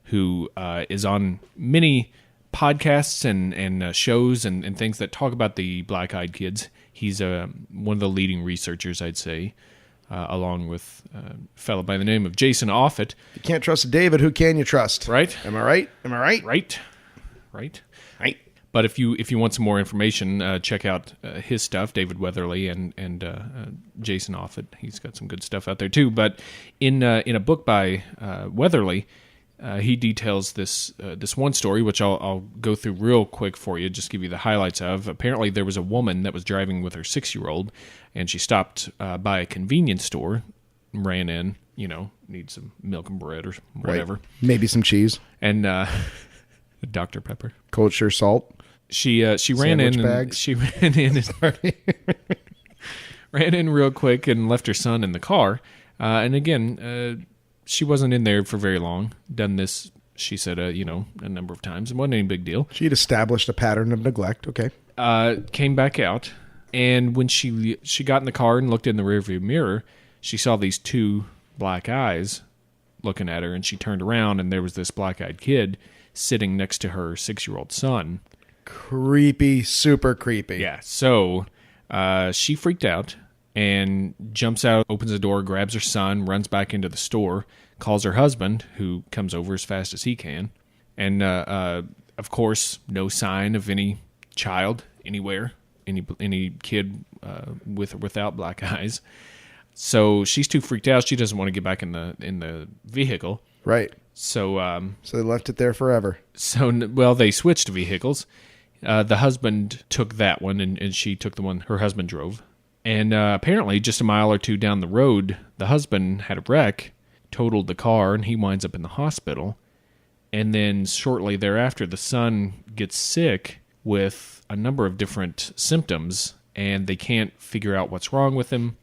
who is on many podcasts and shows and things that talk about the black-eyed kids. He's one of the leading researchers, I'd say, along with a fellow by the name of Jason Offutt. If you can't trust David, who can you trust? Right? Am I right? Right. But if you want some more information, check out his stuff, David Weatherly and Jason Offutt. He's got some good stuff out there too. But in a book by Weatherly, he details this one story, which I'll go through real quick for you, just give you the highlights of. Apparently, there was a woman that was driving with her 6-year-old, and she stopped by a convenience store, ran in, need some milk and bread or whatever. Right. Maybe some cheese. And Dr. Pepper. Kosher salt. She ran in. Bags. She ran in. Ran in real quick and left her son in the car. And again, she wasn't in there for very long. Done this, she said, a number of times. It wasn't any big deal. She'd established a pattern of neglect. Okay. Came back out, and when she got in the car and looked in the rearview mirror, she saw these two black eyes looking at her, and she turned around, and there was this black-eyed kid sitting next to her 6-year-old son. Creepy, super creepy. Yeah, so she freaked out and jumps out, opens the door, grabs her son, runs back into the store, calls her husband, who comes over as fast as he can, and of course, no sign of any child anywhere, any kid with or without black eyes. So she's too freaked out. She doesn't want to get back in the vehicle. Right. So so they left it there forever. Well, they switched vehicles. The husband took that one, and she took the one her husband drove. And apparently, just a mile or two down the road, the husband had a wreck, totaled the car, and he winds up in the hospital. And then shortly thereafter, the son gets sick with a number of different symptoms, and they can't figure out what's wrong with him.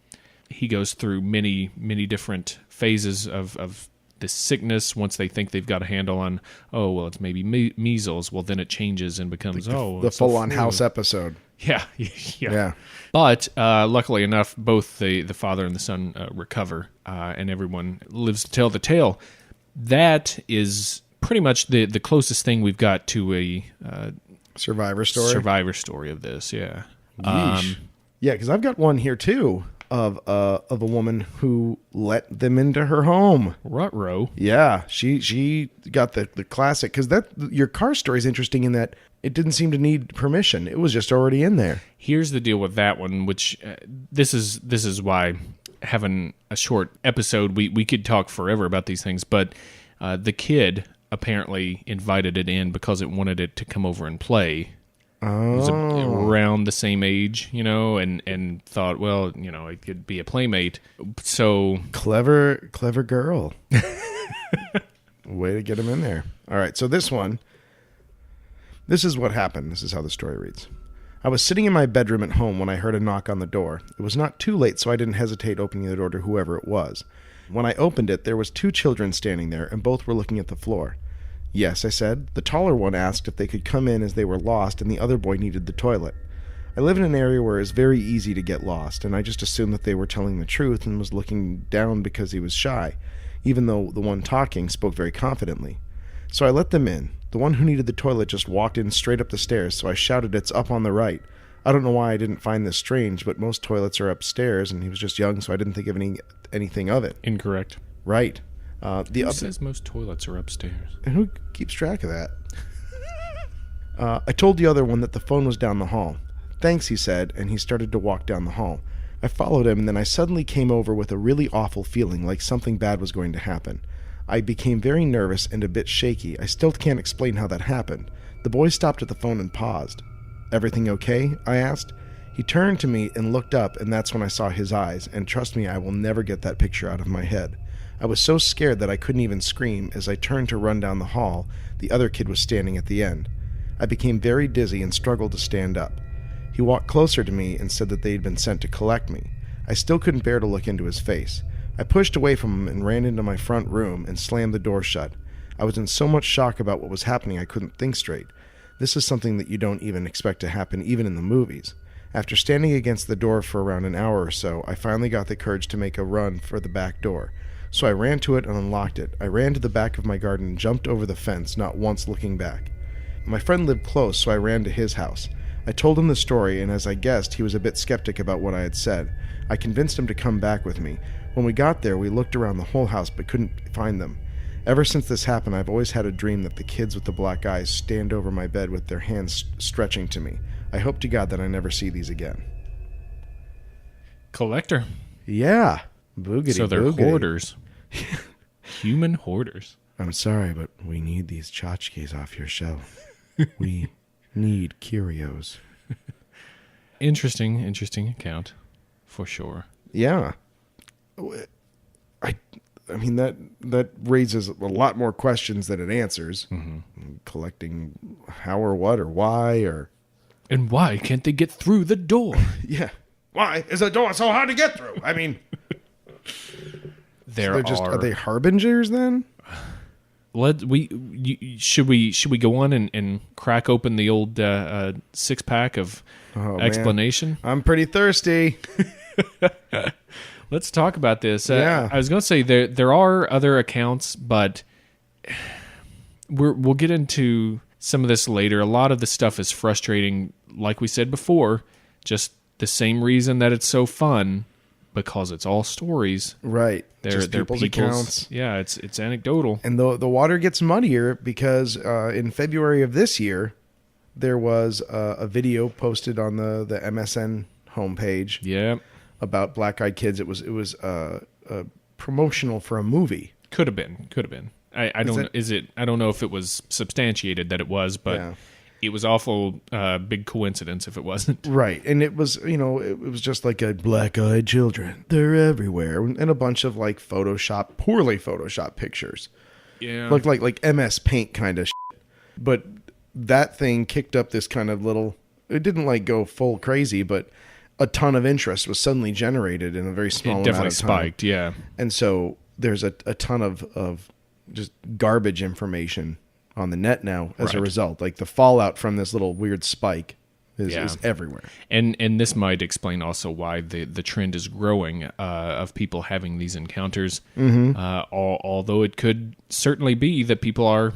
He goes through many, many different phases of this sickness. Once they think they've got a handle on, oh, well, it's maybe measles. Well, then it changes and becomes, the full-on house episode. Yeah. But luckily enough, both the father and the son recover, and everyone lives to tell the tale. That is pretty much the closest thing we've got to a survivor story. Survivor story of this, yeah. Yeah, because I've got one here too. Of a woman who let them into her home. Ruh-roh. Yeah, she got the classic, because your car story is interesting in that it didn't seem to need permission. It was just already in there. Here's the deal with that one, which this is why having a short episode, we could talk forever about these things, but the kid apparently invited it in because it wanted it to come over and play. Oh. It was around the same age, and thought, well, it could be a playmate. So clever girl. Way to get him in there. All right, so this is what happened. This is how the story reads. I was sitting in my bedroom at home when I heard a knock on the door. It was not too late, so I didn't hesitate opening the door to whoever it was. When I opened it, there was 2 children standing there, and both were looking at the floor. Yes, I said. The taller one asked if they could come in as they were lost, and the other boy needed the toilet. I live in an area where it's very easy to get lost, and I just assumed that they were telling the truth and was looking down because he was shy, even though the one talking spoke very confidently. So I let them in. The one who needed the toilet just walked in straight up the stairs, so I shouted, "It's up on the right." I don't know why I didn't find this strange, but most toilets are upstairs, and he was just young, so I didn't think of anything of it. Incorrect. Right. Who says most toilets are upstairs? And who keeps track of that? I told the other one that the phone was down the hall. "Thanks," he said, and he started to walk down the hall. I followed him, and then I suddenly came over with a really awful feeling, like something bad was going to happen. I became very nervous and a bit shaky. I still can't explain how that happened. The boy stopped at the phone and paused. "Everything okay?" I asked. He turned to me and looked up, and that's when I saw his eyes, and trust me, I will never get that picture out of my head. I was so scared that I couldn't even scream. As I turned to run down the hall, the other kid was standing at the end. I became very dizzy and struggled to stand up. He walked closer to me and said that they had been sent to collect me. I still couldn't bear to look into his face. I pushed away from him and ran into my front room and slammed the door shut. I was in so much shock about what was happening I couldn't think straight. This is something that you don't even expect to happen, even in the movies. After standing against the door for around an hour or so, I finally got the courage to make a run for the back door. So I ran to it and unlocked it. I ran to the back of my garden and jumped over the fence, not once looking back. My friend lived close, so I ran to his house. I told him the story, and as I guessed, he was a bit skeptic about what I had said. I convinced him to come back with me. When we got there, we looked around the whole house but couldn't find them. Ever since this happened, I've always had a dream that the kids with the black eyes stand over my bed with their hands stretching to me. I hope to God that I never see these again. Collector. Yeah. Boogity, so they're boogity. Hoarders. Human hoarders. I'm sorry, but we need these tchotchkes off your shelf. We need curios. Interesting account, for sure. Yeah. I mean, that raises a lot more questions than it answers. Mm-hmm. Collecting how or what or why or... And why can't they get through the door? Yeah. Why is the door so hard to get through? I mean... Are they harbingers then? Should we go on and crack open the old 6-pack of explanation? Man. I'm pretty thirsty. Let's talk about this. Yeah. I was going to say there are other accounts, but we'll get into some of this later. A lot of the stuff is frustrating, like we said before, just the same reason that it's so fun, because it's all stories. Right. They're people's accounts. Yeah, it's anecdotal. And the water gets muddier because in February of this year, there was a video posted on the MSN homepage. Yeah. About black-eyed kids. It was promotional for a movie. Could have been. I don't know if it was substantiated that it was, but it was awful big coincidence if it wasn't. Right. And it was, it was just like a black-eyed children. They're everywhere. And a bunch of like poorly photoshopped pictures. Yeah. Like MS Paint kind of shit. But that thing kicked up this kind of little, it didn't like go full crazy, but a ton of interest was suddenly generated in a very small amount of time. It definitely spiked, yeah. And so there's a ton of just garbage information on the net now as a result. Like the fallout from this little weird spike is everywhere. And this might explain also why the trend is growing of people having these encounters. Mm-hmm. Although it could certainly be that people are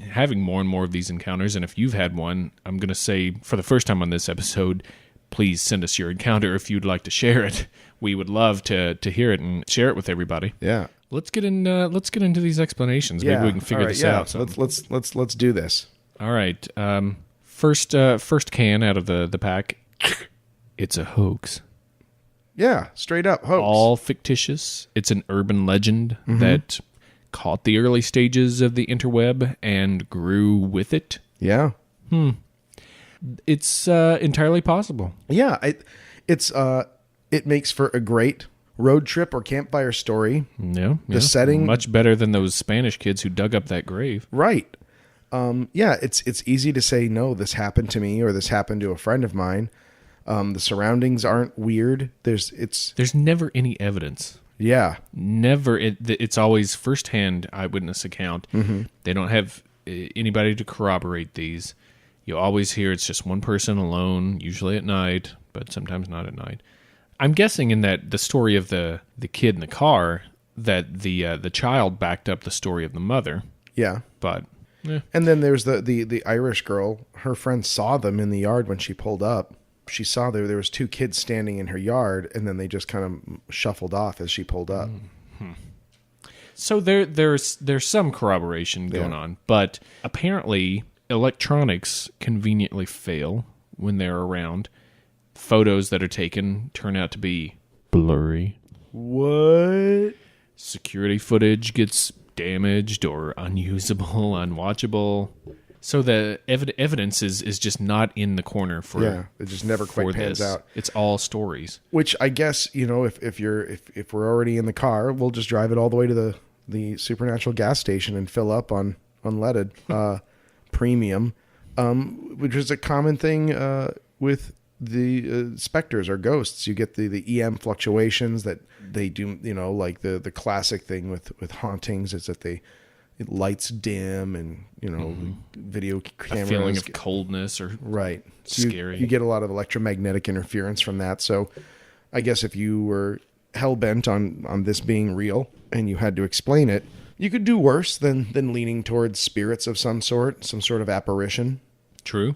having more and more of these encounters. And if you've had one, I'm going to say for the first time on this episode, please send us your encounter if you'd like to share it. We would love to hear it and share it with everybody. Yeah. Let's get into these explanations. Maybe we can figure this out. So. Let's do this. All right. First can out of the pack. It's a hoax. Yeah, straight up hoax. All fictitious. It's an urban legend that caught the early stages of the interweb and grew with it. Yeah. It's entirely possible. Yeah, it makes for a great road trip or campfire story. Yeah, the setting much better than those Spanish kids who dug up that grave. Right. It's easy to say no, this happened to me or this happened to a friend of mine. The surroundings aren't weird. There's never any evidence. Yeah. Never. It's always firsthand eyewitness account. Mm-hmm. They don't have anybody to corroborate these. You always hear it's just one person alone, usually at night, but sometimes not at night. I'm guessing in that the story of the kid in the car, that the child backed up the story of the mother. Yeah. But and then there's the Irish girl. Her friend saw them in the yard when she pulled up. She saw there was two kids standing in her yard, and then they just kind of shuffled off as she pulled up. Mm-hmm. So there's some corroboration going on, but apparently electronics conveniently fail when they're around. Photos that are taken turn out to be blurry. What? Security footage gets damaged or unusable, unwatchable. So the evidence is just not in the corner for it just never quite pans out. It's all stories. Which I guess, if we're already in the car, we'll just drive it all the way to the Supernatural gas station and fill up on unleaded premium, which is a common thing with the specters or ghosts. You get the EM fluctuations that they do, like the classic thing with hauntings is that lights dim and video cameras, a feeling of coldness or right. So scary. You get a lot of electromagnetic interference from that. So I guess if you were hell bent on this being real and you had to explain it, you could do worse than leaning towards spirits of some sort of apparition. True.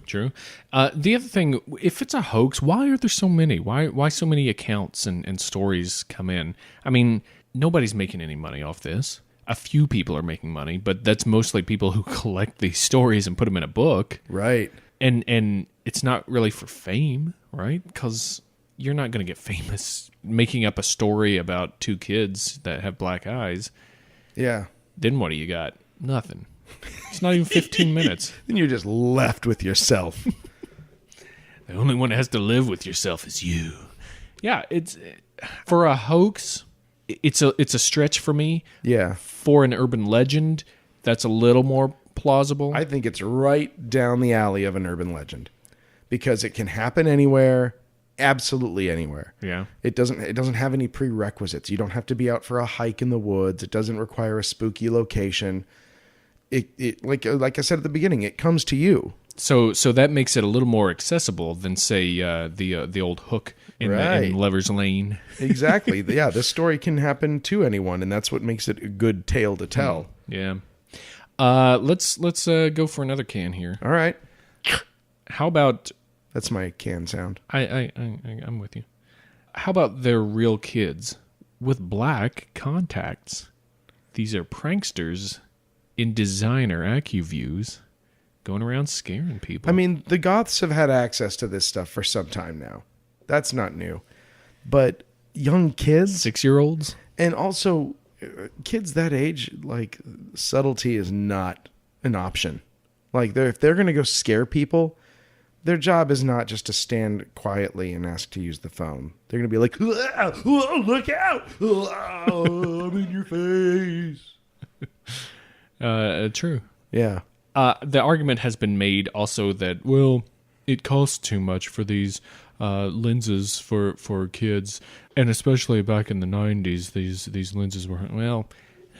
The other thing, if it's a hoax, why are there so many? Why so many accounts and stories come in? I mean, nobody's making any money off this. A few people are making money, but that's mostly people who collect these stories and put them in a book. Right. And it's not really for fame, right? Because you're not going to get famous making up a story about two kids that have black eyes. Yeah. Then what do you got? Nothing. It's not even 15 minutes. Then you're just left with yourself. The only one that has to live with yourself is you. Yeah, it's for a hoax. It's a stretch for me. Yeah. For an urban legend, that's a little more plausible. I think it's right down the alley of an urban legend because it can happen anywhere, absolutely anywhere. Yeah. It doesn't have any prerequisites. You don't have to be out for a hike in the woods. It doesn't require a spooky location. It like I said at the beginning, it comes to you. So that makes it a little more accessible than, say, the old hook in Lover's Lane. Exactly. Yeah, this story can happen to anyone, and that's what makes it a good tale to tell. Yeah. Let's go for another can here. All right. How about... That's my can sound. I'm with you. How about they're real kids with black contacts? These are pranksters in designer AccuViews going around scaring people. I mean, the goths have had access to this stuff for some time now. That's not new. But young kids... 6-year-olds? And also, kids that age, like, subtlety is not an option. Like, if they're going to go scare people, their job is not just to stand quietly and ask to use the phone. They're going to be like, look out! I'm in your face. True. Yeah. The argument has been made also that, well, it costs too much for these lenses for kids, and especially back in the 90s, these lenses were, well,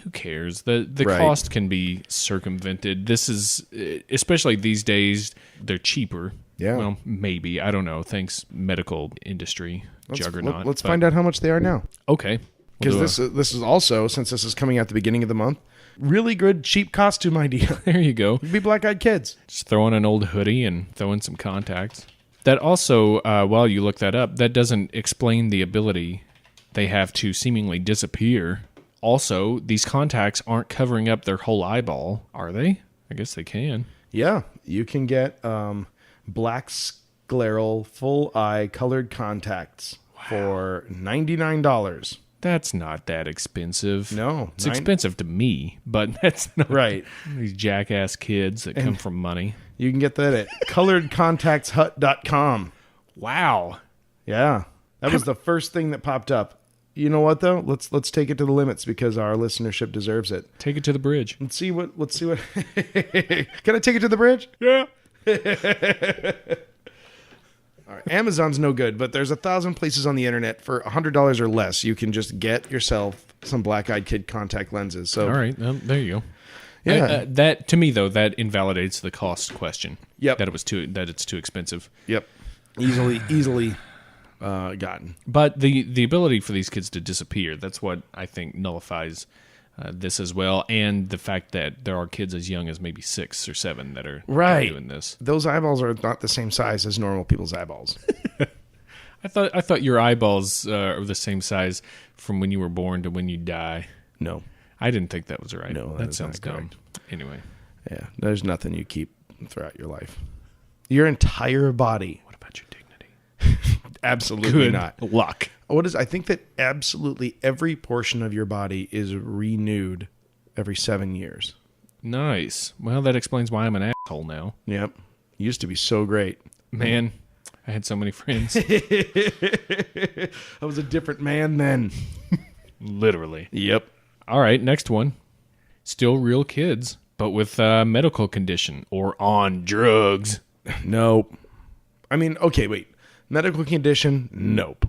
who cares? The Right. cost can be circumvented. This is, especially these days, they're cheaper. Yeah. Well, maybe. I don't know. Thanks, medical industry juggernaut. Let's find out how much they are now. Okay. Because this is also, since this is coming out at the beginning of the month, really good cheap costume idea. There you go. Be black-eyed kids. Just throw on an old hoodie and throw in some contacts. That also, while you look that up, that doesn't explain the ability they have to seemingly disappear. Also, these contacts aren't covering up their whole eyeball, are they? I guess they can. Yeah, you can get black scleral full eye colored contacts for $99. That's not that expensive. No. It's expensive to me, but that's not Right. these jackass kids that come from money. You can get that at coloredcontactshut.com. Wow. Yeah. That was the first thing that popped up. You know what though? Let's take it to the limits because our listenership deserves it. Take it to the bridge. Let's see what Can I take it to the bridge? Yeah. All right. Amazon's no good, but there's 1,000 places on the internet for $100 or less. You can just get yourself some black-eyed kid contact lenses. So All right. There you go. Yeah. That to me though, that invalidates the cost question. Yep. That it's too expensive. Yep. Easily gotten. But the ability for these kids to disappear, that's what I think nullifies this as well, and the fact that there are kids as young as maybe 6 or 7 that are doing this. Those eyeballs are not the same size as normal people's eyeballs. I thought your eyeballs are the same size from when you were born to when you die. No. I didn't think that was right. No, that is sounds not dumb. correct. Anyway, Yeah. There's nothing you keep throughout your life. Your entire body. what about your dignity? Absolutely Good not. luck. I think that absolutely every portion of your body is renewed every 7 years. Nice. Well, that explains why I'm an asshole now. Yep. Used to be so great. Man, I had so many friends. I was a different man then. Literally. Yep. All right, next one. Still real kids, but with a medical condition or on drugs. Nope. I mean, okay, wait. Medical condition? Nope.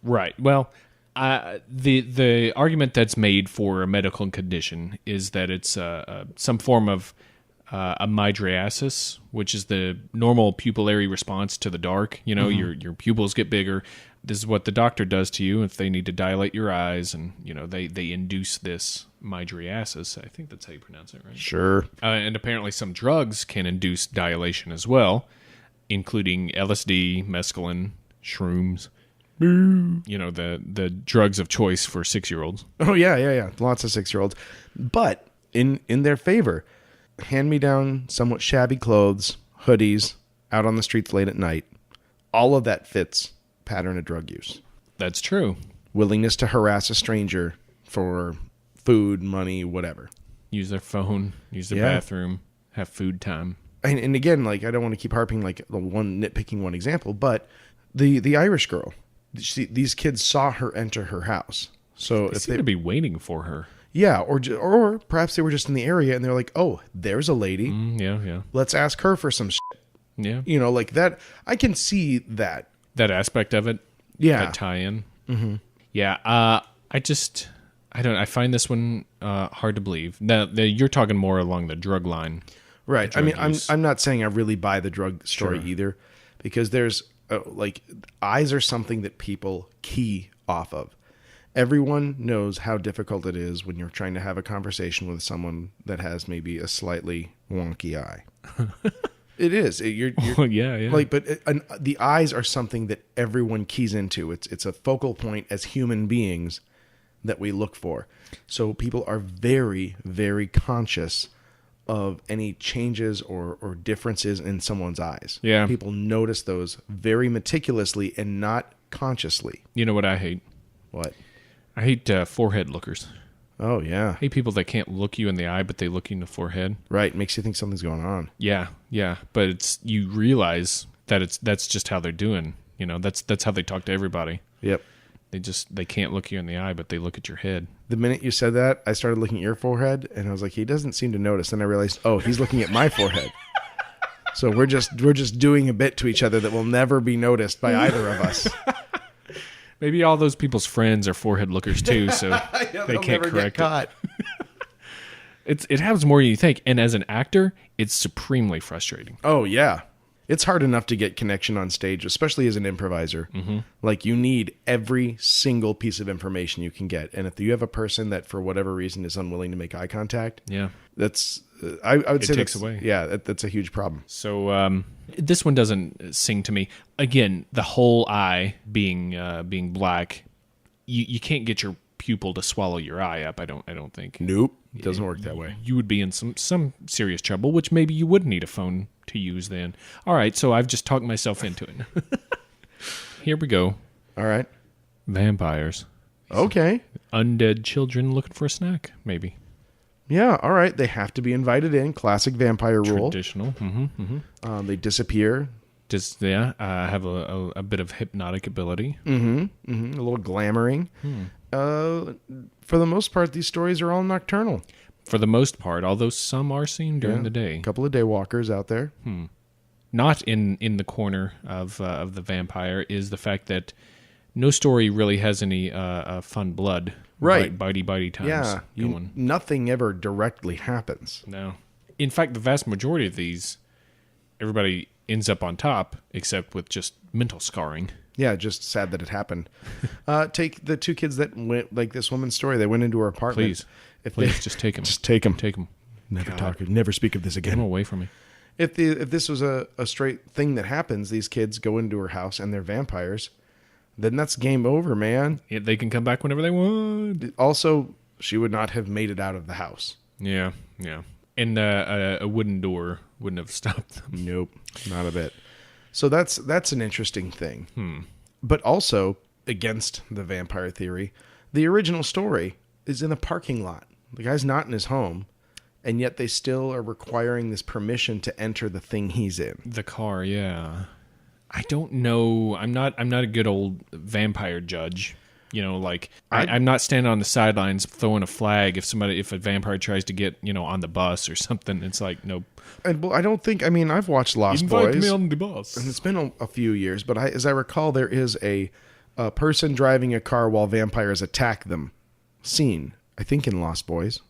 Right. Well, the argument that's made for a medical condition is that it's some form of a mydriasis, which is the normal pupillary response to the dark. You know, your pupils get bigger. This is what the doctor does to you if they need to dilate your eyes, and you know they induce this mydriasis. I think that's how you pronounce it, right? Sure. And apparently some drugs can induce dilation as well, including LSD, mescaline, shrooms. You know, the drugs of choice for 6-year-olds. Oh, yeah. Lots of 6-year-olds. But in their favor, hand-me-down, somewhat shabby clothes, hoodies, out on the streets late at night, all of that fits pattern of drug use. That's true. Willingness to harass a stranger for food, money, whatever. Use their phone, use their Yeah. bathroom, have food time. And again, like, I don't want to keep harping like the nitpicking one example, but the Irish girl, these kids saw her enter her house. So They seem to be waiting for her. yeah, or perhaps they were just in the area and they're like, oh, there's a lady. Yeah. Let's ask her for some shit. Yeah. You know, like that. I can see that. that aspect of it. Yeah. That tie-in. Mm-hmm. Yeah. I find this one hard to believe. Now, you're talking more along the drug line. Right. I mean, use. I'm not saying I really buy the drug story either, because there's like eyes are something that people key off of. Everyone knows how difficult it is when you're trying to have a conversation with someone that has maybe a slightly wonky eye. It is. You're yeah. Like, but the eyes are something that everyone keys into. It's a focal point as human beings that we look for. So people are very, very conscious of any changes or differences in someone's eyes. Yeah. People notice those very meticulously and not consciously. You know what I hate? What? I hate forehead lookers. Oh, yeah. I hate people that can't look you in the eye, but they look you in the forehead. Right. Makes you think something's going on. Yeah. But you realize that that's just how they're doing. You know, that's how they talk to everybody. Yep. They can't look you in the eye, but they look at your head. The minute you said that, I started looking at your forehead, and I was like, he doesn't seem to notice. Then I realized, oh, he's looking at my forehead. So we're just doing a bit to each other that will never be noticed by either of us. Maybe all those people's friends are forehead lookers too, so they can't correct it. It happens more than you think, and as an actor, it's supremely frustrating. Oh, yeah. It's hard enough to get connection on stage, especially as an improviser. Mm-hmm. Like, you need every single piece of information you can get. And if you have a person that, for whatever reason, is unwilling to make eye contact, that's... I would say takes away. Yeah, that's a huge problem. So this one doesn't sing to me. Again, the whole eye being black, you can't get your pupil to swallow your eye up. I don't think. Nope, it doesn't work that way. You would be in some serious trouble, which maybe you would need a phone to use then. All right, so I've just talked myself into it. Here we go. All right. Vampires. Okay. Undead children looking for a snack, maybe. Yeah, all right. They have to be invited in. Classic vampire rule. Traditional. Mm-hmm. They disappear. Have a bit of hypnotic ability. Mm-hmm. A little glamoring. For the most part, these stories are all nocturnal. For the most part, although some are seen during the day. A couple of day walkers out there. Not in the corner of the vampire is the fact that no story really has any fun blood. Right. Bitey times going. Nothing ever directly happens. No. In fact, the vast majority of these, everybody ends up on top, except with just mental scarring. Yeah, just sad that it happened. Take the two kids that went, like this woman's story. They went into her apartment. Please, just take them. Just take them. Take them. Never talk. Never speak of this again. Get them away from me. If this was a straight thing that happens, these kids go into her house and they're vampires, then that's game over, man. Yeah, they can come back whenever they want. Also, she would not have made it out of the house. Yeah. And a wooden door wouldn't have stopped them. Nope, not a bit. So that's an interesting thing. But also, against the vampire theory, the original story is in a parking lot. The guy's not in his home, and yet they still are requiring this permission to enter the thing he's in. The car, yeah. I don't know. I'm not a good old vampire judge. You know, like I'm not standing on the sidelines throwing a flag if a vampire tries to get, on the bus or something. It's like, nope. And well, I don't think. I mean, I've watched Lost Boys. Invite me on the bus. And it's been a few years, but as I recall, there is a person driving a car while vampires attack them scene. I think in Lost Boys.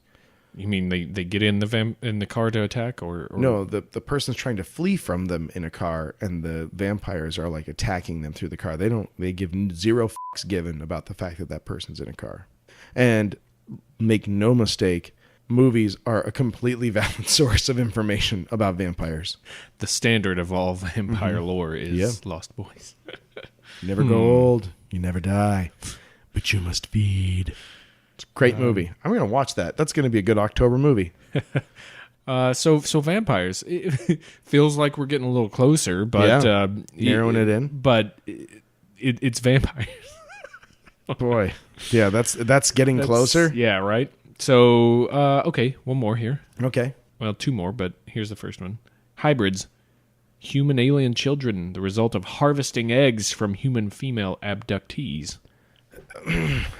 You mean they get in the car to attack, or no? The person's trying to flee from them in a car, and the vampires are like attacking them through the car. They give zero fucks given about the fact that person's in a car. And make no mistake, movies are a completely valid source of information about vampires. The standard of all vampire lore is Lost Boys. You never go old, you never die, but you must feed. It's a great movie. I'm going to watch that. That's going to be a good October movie. So vampires. It feels like we're getting a little closer, but narrowing it in. But it's vampires. Boy, yeah, that's getting closer. Yeah, right. So okay, one more here. Okay, well, two more, but here's the first one: hybrids, human alien children, the result of harvesting eggs from human female abductees.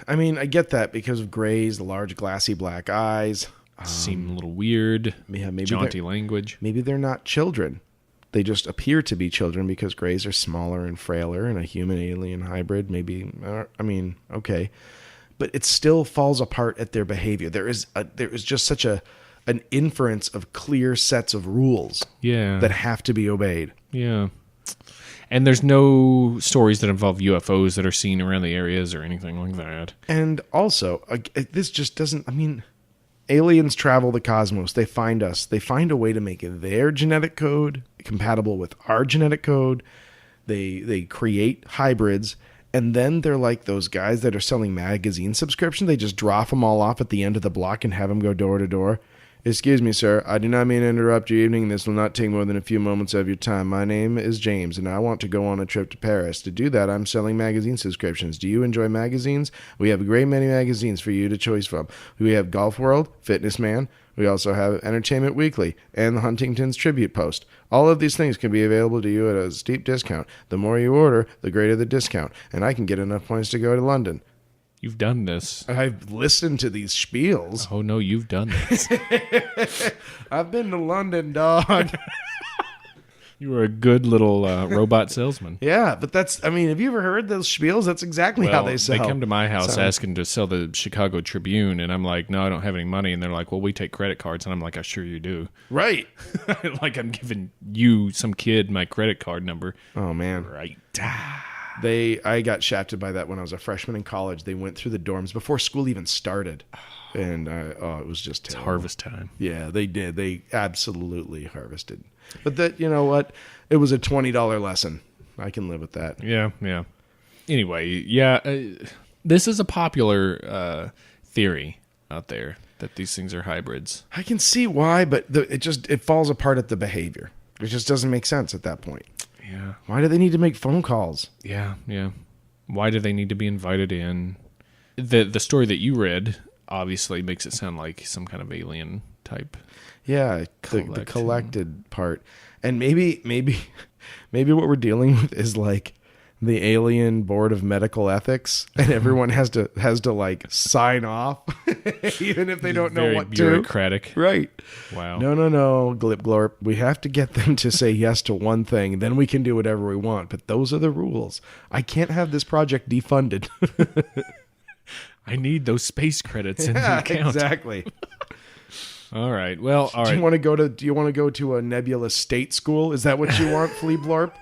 I mean, I get that because of Grey's, the large glassy black eyes. Seem a little weird. Yeah, maybe jaunty language. Maybe they're not children. They just appear to be children because greys are smaller and frailer, and a human-alien hybrid maybe, okay. But it still falls apart at their behavior. There is just such an inference of clear sets of rules that have to be obeyed. Yeah. And there's no stories that involve UFOs that are seen around the areas or anything like that. And also, this just doesn't, aliens travel the cosmos. They find us. They find a way to make their genetic code compatible with our genetic code. They create hybrids. And then they're like those guys that are selling magazine subscriptions. They just drop them all off at the end of the block and have them go door to door. Excuse me, sir. I do not mean to interrupt your evening. This will not take more than a few moments of your time. My name is James, and I want to go on a trip to Paris. To do that, I'm selling magazine subscriptions. Do you enjoy magazines? We have a great many magazines for you to choose from. We have Golf World, Fitness Man. We also have Entertainment Weekly and the Huntington's Tribute Post. All of these things can be available to you at a steep discount. The more you order, the greater the discount, and I can get enough points to go to London. You've done this. I've listened to these spiels. Oh, no, you've done this. I've been to London, dog. You were a good little robot salesman. Yeah, but have you ever heard those spiels? That's exactly how they sell. They come to my house asking to sell the Chicago Tribune, and I'm like, no, I don't have any money. And they're like, well, we take credit cards. And I'm like, I sure you do. Right. Like I'm giving you, some kid, my credit card number. Oh, man. Right. I got shafted by that when I was a freshman in college. They went through the dorms before school even started. And it was just terrible. It's harvest time. Yeah, they did. They absolutely harvested. But you know what? It was a $20 lesson. I can live with that. Yeah. Anyway, this is a popular theory out there that these things are hybrids. I can see why, but it falls apart at the behavior. It just doesn't make sense at that point. Yeah. Why do they need to make phone calls? Yeah. Why do they need to be invited in? The story that you read obviously makes it sound like some kind of alien type. Yeah, the collected part. And maybe what we're dealing with is like the alien board of medical ethics, and everyone has to like sign off even if they don't know what bureaucratic. To. Right. Wow. No, Glip Glorp. We have to get them to say yes to one thing, then we can do whatever we want. But those are the rules. I can't have this project defunded. I need those space credits in the account. Exactly. All right. Well, all right. Do you want to go to a Nebula State School? Is that what you want, Flea Blorp?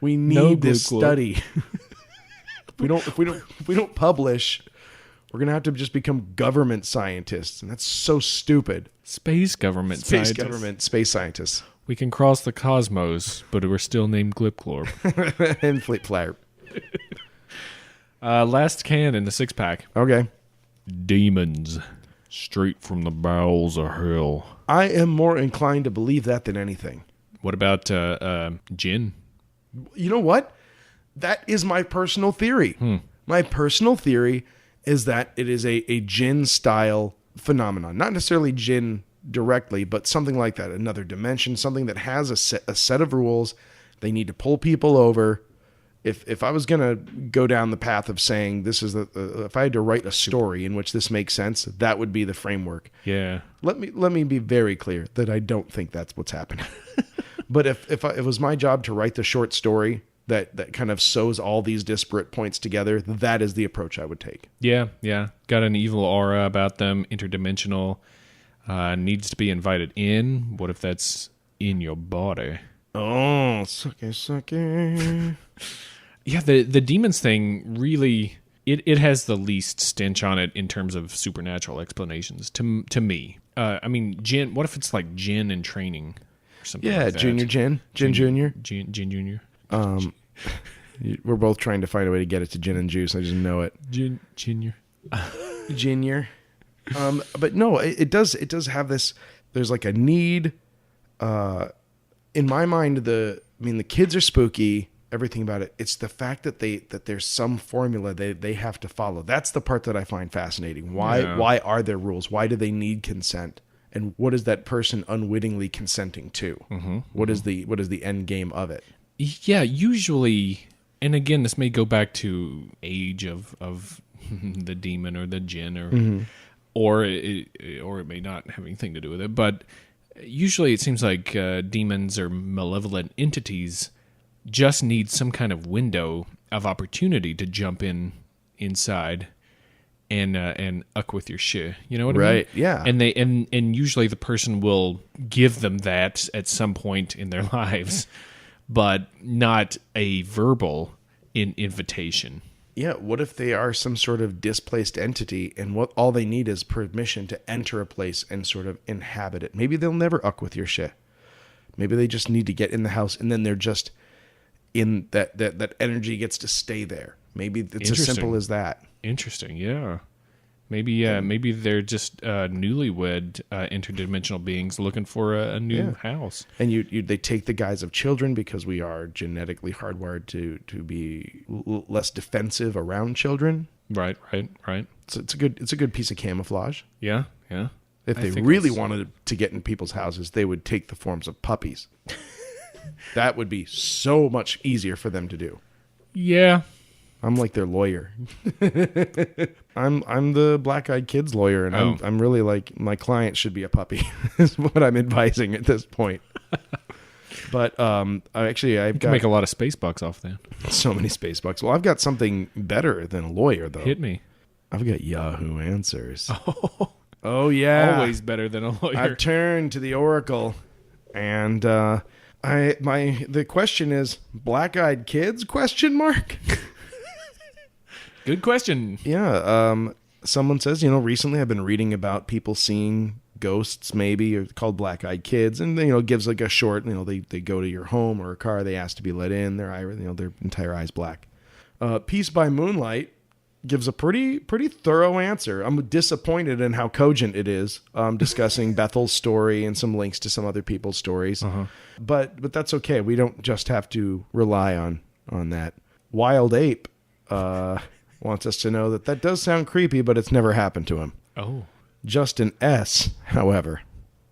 We need this study. If we don't publish, we're gonna have to just become government scientists, and that's so stupid. Space scientists. Space scientists. We can cross the cosmos, but we're still named Glipglorp. And Flip Flap. Last can in the 6-pack. Okay. Demons. Straight from the bowels of hell. I am more inclined to believe that than anything. What about Jinn? You know what? That is my personal theory. My personal theory is that it is a Jinn-style phenomenon. Not necessarily Jinn directly, but something like that. Another dimension, something that has a set of rules. They need to pull people over. If I was going to go down the path of saying this is if I had to write a story in which this makes sense, that would be the framework. Yeah. Let me be very clear that I don't think that's what's happening. But if it was my job to write the short story that kind of sews all these disparate points together, that is the approach I would take. Yeah. Got an evil aura about them, interdimensional, needs to be invited in. What if that's in your body? Oh, sucky. Yeah, the demons thing really, it has the least stench on it in terms of supernatural explanations to me. I mean, Jinn, what if it's like Jinn in training or something like that? Junior Jinn. Jinn Junior. Jinn Junior. We're both trying to find a way to get it to gin and juice. I just know it. Junior. Junior. But no, it does have this, there's like a need, in my mind, the kids are spooky, everything about it. It's the fact that there's some formula they have to follow. That's the part that I find fascinating. Why are there rules? Why do they need consent? And what is that person unwittingly consenting to? Mm-hmm. What is the end game of it? Yeah, usually, and again, this may go back to age of the demon or the Jinn, or or it may not have anything to do with it, but usually it seems like demons or malevolent entities just need some kind of window of opportunity to jump inside and uck with your shit. You know what I mean? Right, yeah. And usually the person will give them that at some point in their lives, but not a verbal invitation. Yeah, what if they are some sort of displaced entity and what all they need is permission to enter a place and sort of inhabit it? Maybe they'll never uck with your shit. Maybe they just need to get in the house and then they're just in that energy gets to stay there. Maybe it's as simple as that. Interesting, yeah. Maybe they're just newlywed interdimensional beings looking for a new house. And they take the guise of children because we are genetically hardwired to be less defensive around children. Right. So it's a good piece of camouflage. Yeah. If they really wanted to get in people's houses, they would take the forms of puppies. That would be so much easier for them to do. Yeah. I'm like their lawyer. I'm the black-eyed kids lawyer, and I'm really like my client should be a puppy. Is what I'm advising at this point. But I've got make a lot of space bucks off that. So many space bucks. Well, I've got something better than a lawyer, though. Hit me. I've got Yahoo Answers. Oh yeah, always better than a lawyer. I've turned to the Oracle, and the question is black-eyed kids ? Good question. Yeah. Someone says, recently I've been reading about people seeing ghosts, maybe, or called black-eyed kids, and gives like a short. They go to your home or a car, they ask to be let in. Their entire eye's black. Peace by Moonlight gives a pretty thorough answer. I'm disappointed in how cogent it is, discussing Bethel's story and some links to some other people's stories. Uh-huh. But that's okay. We don't just have to rely on that. Wild Ape wants us to know that does sound creepy, but it's never happened to him. Oh. Justin S., however,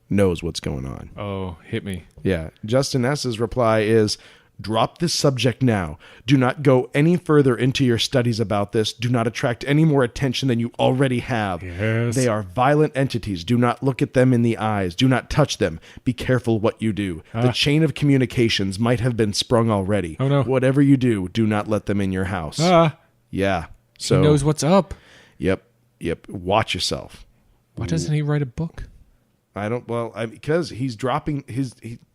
knows what's going on. Oh, hit me. Yeah. Justin S.'s reply is, drop this subject now. Do not go any further into your studies about this. Do not attract any more attention than you already have. Yes. They are violent entities. Do not look at them in the eyes. Do not touch them. Be careful what you do. The chain of communications might have been sprung already. Oh, no. Whatever you do not let them in your house. Yeah. So he knows what's up. Yep. Watch yourself. Why doesn't he write a book? Because he's dropping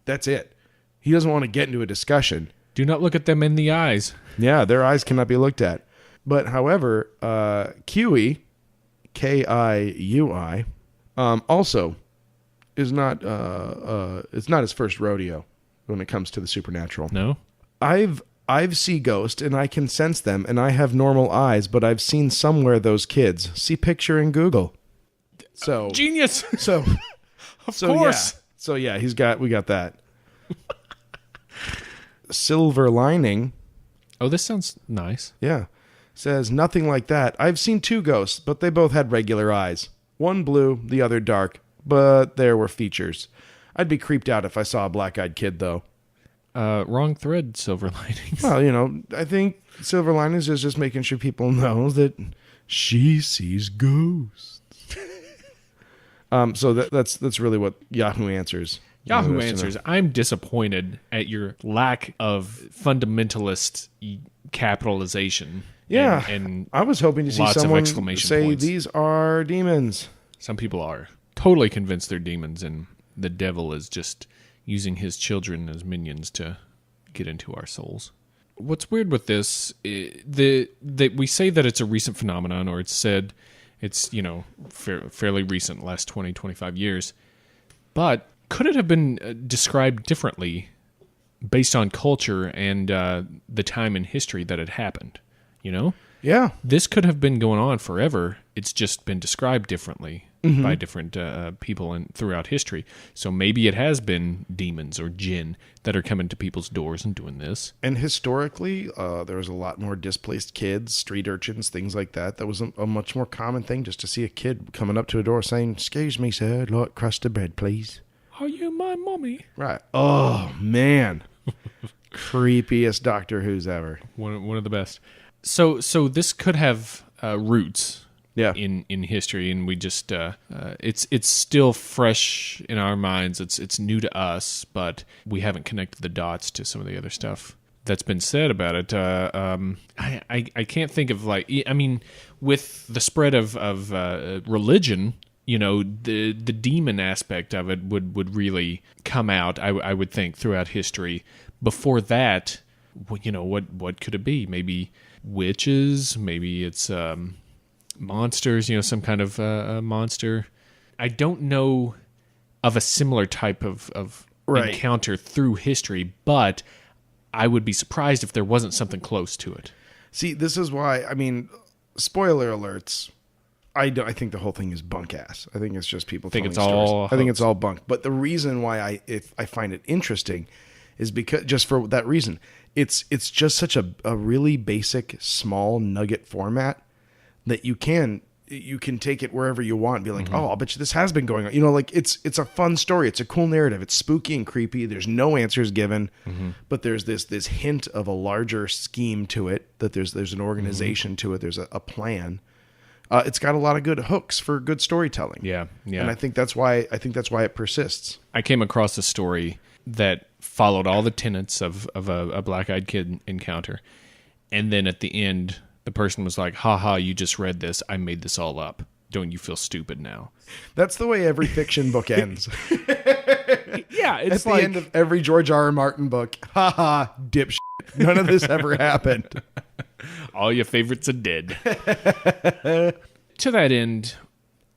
that's it. He doesn't want to get into a discussion. Do not look at them in the eyes. Yeah, their eyes cannot be looked at. But however, Kiui, Kiui, also is not it's not his first rodeo when it comes to the supernatural. No? I've seen ghosts and I can sense them and I have normal eyes, but I've seen somewhere those kids. See picture in Google. So genius. So of course. Yeah. So yeah, we got that. Silver Lining. Oh, this sounds nice. Yeah. Says, nothing like that. I've seen 2 ghosts, but they both had regular eyes. One blue, the other dark, but there were features. I'd be creeped out if I saw a black-eyed kid, though. Wrong thread, Silver Linings. Well, I think Silver Linings is just making sure people know that she sees ghosts. So that's really what Yahoo Answers. Yahoo Answers. I'm disappointed at your lack of fundamentalist capitalization. Yeah, and I was hoping to see someone say points. These are demons. Some people are totally convinced they're demons, and the devil is just using his children as minions to get into our souls. What's weird with this, we say that it's a recent phenomenon, or it's said it's, fairly recent, last 20, 25 years. But could it have been described differently based on culture and the time in history that it happened? Yeah. This could have been going on forever. It's just been described differently by different people and throughout history. So maybe it has been demons or jinn that are coming to people's doors and doing this. And historically, there was a lot more displaced kids, street urchins, things like that. That was a much more common thing, just to see a kid coming up to a door saying, "Excuse me, sir, I'd like crust of bread, please." Are you my mommy? Right. Oh, man. Creepiest Doctor Who's ever. One of the best. So this could have roots in history, and we just it's still fresh in our minds. It's new to us, but we haven't connected the dots to some of the other stuff that's been said about it. I can't think of with the spread of religion, the demon aspect of it would really come out. I would think throughout history. Before that, what could it be? Maybe witches. Maybe it's monsters. Some kind of monster. I don't know of a similar type of encounter through history, but I would be surprised if there wasn't something close to it. See, this is why, spoiler alerts, I think the whole thing is bunk ass. I think it's just people telling stories. I think it's all bunk. But the reason why I find it interesting is because, just for that reason, it's just such a really basic, small nugget format that you can take it wherever you want and be like, oh, I'll bet you this has been going on. It's a fun story. It's a cool narrative. It's spooky and creepy. There's no answers given, but there's this hint of a larger scheme to it, that there's an organization to it. There's a plan. It's got a lot of good hooks for good storytelling. Yeah. And I think that's why it persists. I came across a story that followed all the tenets of a black-eyed kid encounter, and then at the end, the person was like, haha, you just read this. I made this all up. Don't you feel stupid now? That's the way every fiction book ends. Yeah, it's at the end of every George R. R. Martin book, haha, dipshit. None of this ever happened. All your favorites are dead. To that end,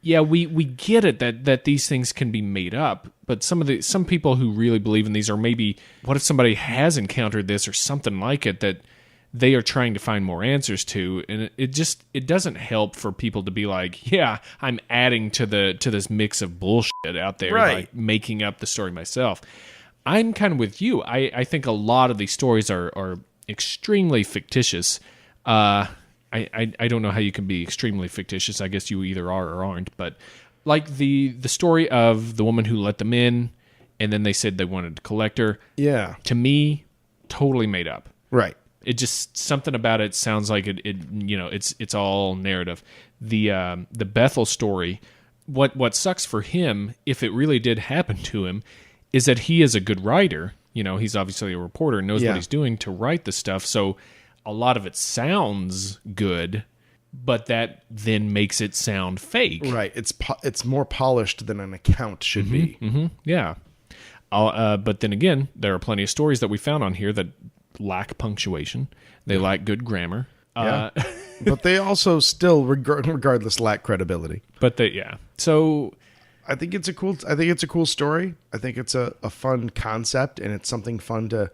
yeah, we get it that these things can be made up, but some people who really believe in these, or maybe what if somebody has encountered this or something like it that they are trying to find more answers to, and it doesn't help for people to be like, yeah, I'm adding to this mix of bullshit out there by making up the story myself. I'm kind of with you. I think a lot of these stories are extremely fictitious. I don't know how you can be extremely fictitious. I guess you either are or aren't. But like the story of the woman who let them in, and then they said they wanted to collect her. Yeah. To me, totally made up. Right. It just, something about it sounds like it's all narrative. The Bethel story, what sucks for him, if it really did happen to him, is that he is a good writer. He's obviously a reporter, knows what he's doing to write the stuff. So a lot of it sounds good, but that then makes it sound fake. Right. It's more polished than an account should be. Mm-hmm. Yeah. But then again, there are plenty of stories that we found on here that lack punctuation. They lack good grammar. Yeah. But they also still, regardless, lack credibility. So I think it's a cool story. I think it's a fun concept, and it's something fun to,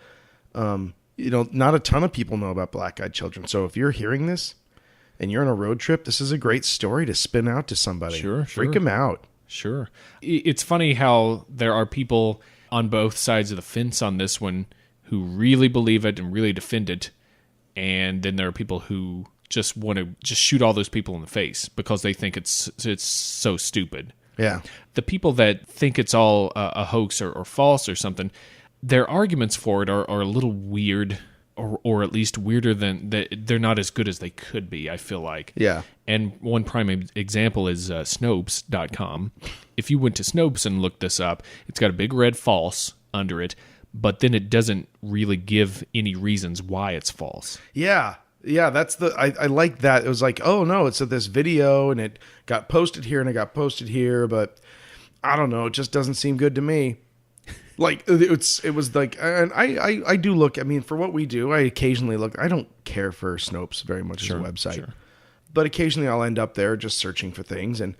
not a ton of people know about black-eyed children. So if you're hearing this and you're on a road trip, this is a great story to spin out to somebody. Sure. Freak them out. Sure. It's funny how there are people on both sides of the fence on this one who really believe it and really defend it, and then there are people who just want to just shoot all those people in the face because they think it's so stupid. Yeah. The people that think it's all a hoax or false or something, their arguments for it are a little weird, or at least weirder than they're not as good as they could be, I feel like. Yeah. And one prime example is Snopes.com. If you went to Snopes and looked this up, it's got a big red false under it, but then it doesn't really give any reasons why it's false. Yeah. Yeah, that's I like that. It was like, oh no, it's this video and it got posted here and it got posted here, but I don't know, it just doesn't seem good to me. Like it was like, and I do look, for what we do, I occasionally look. I don't care for Snopes very much as a website, but occasionally I'll end up there just searching for things, and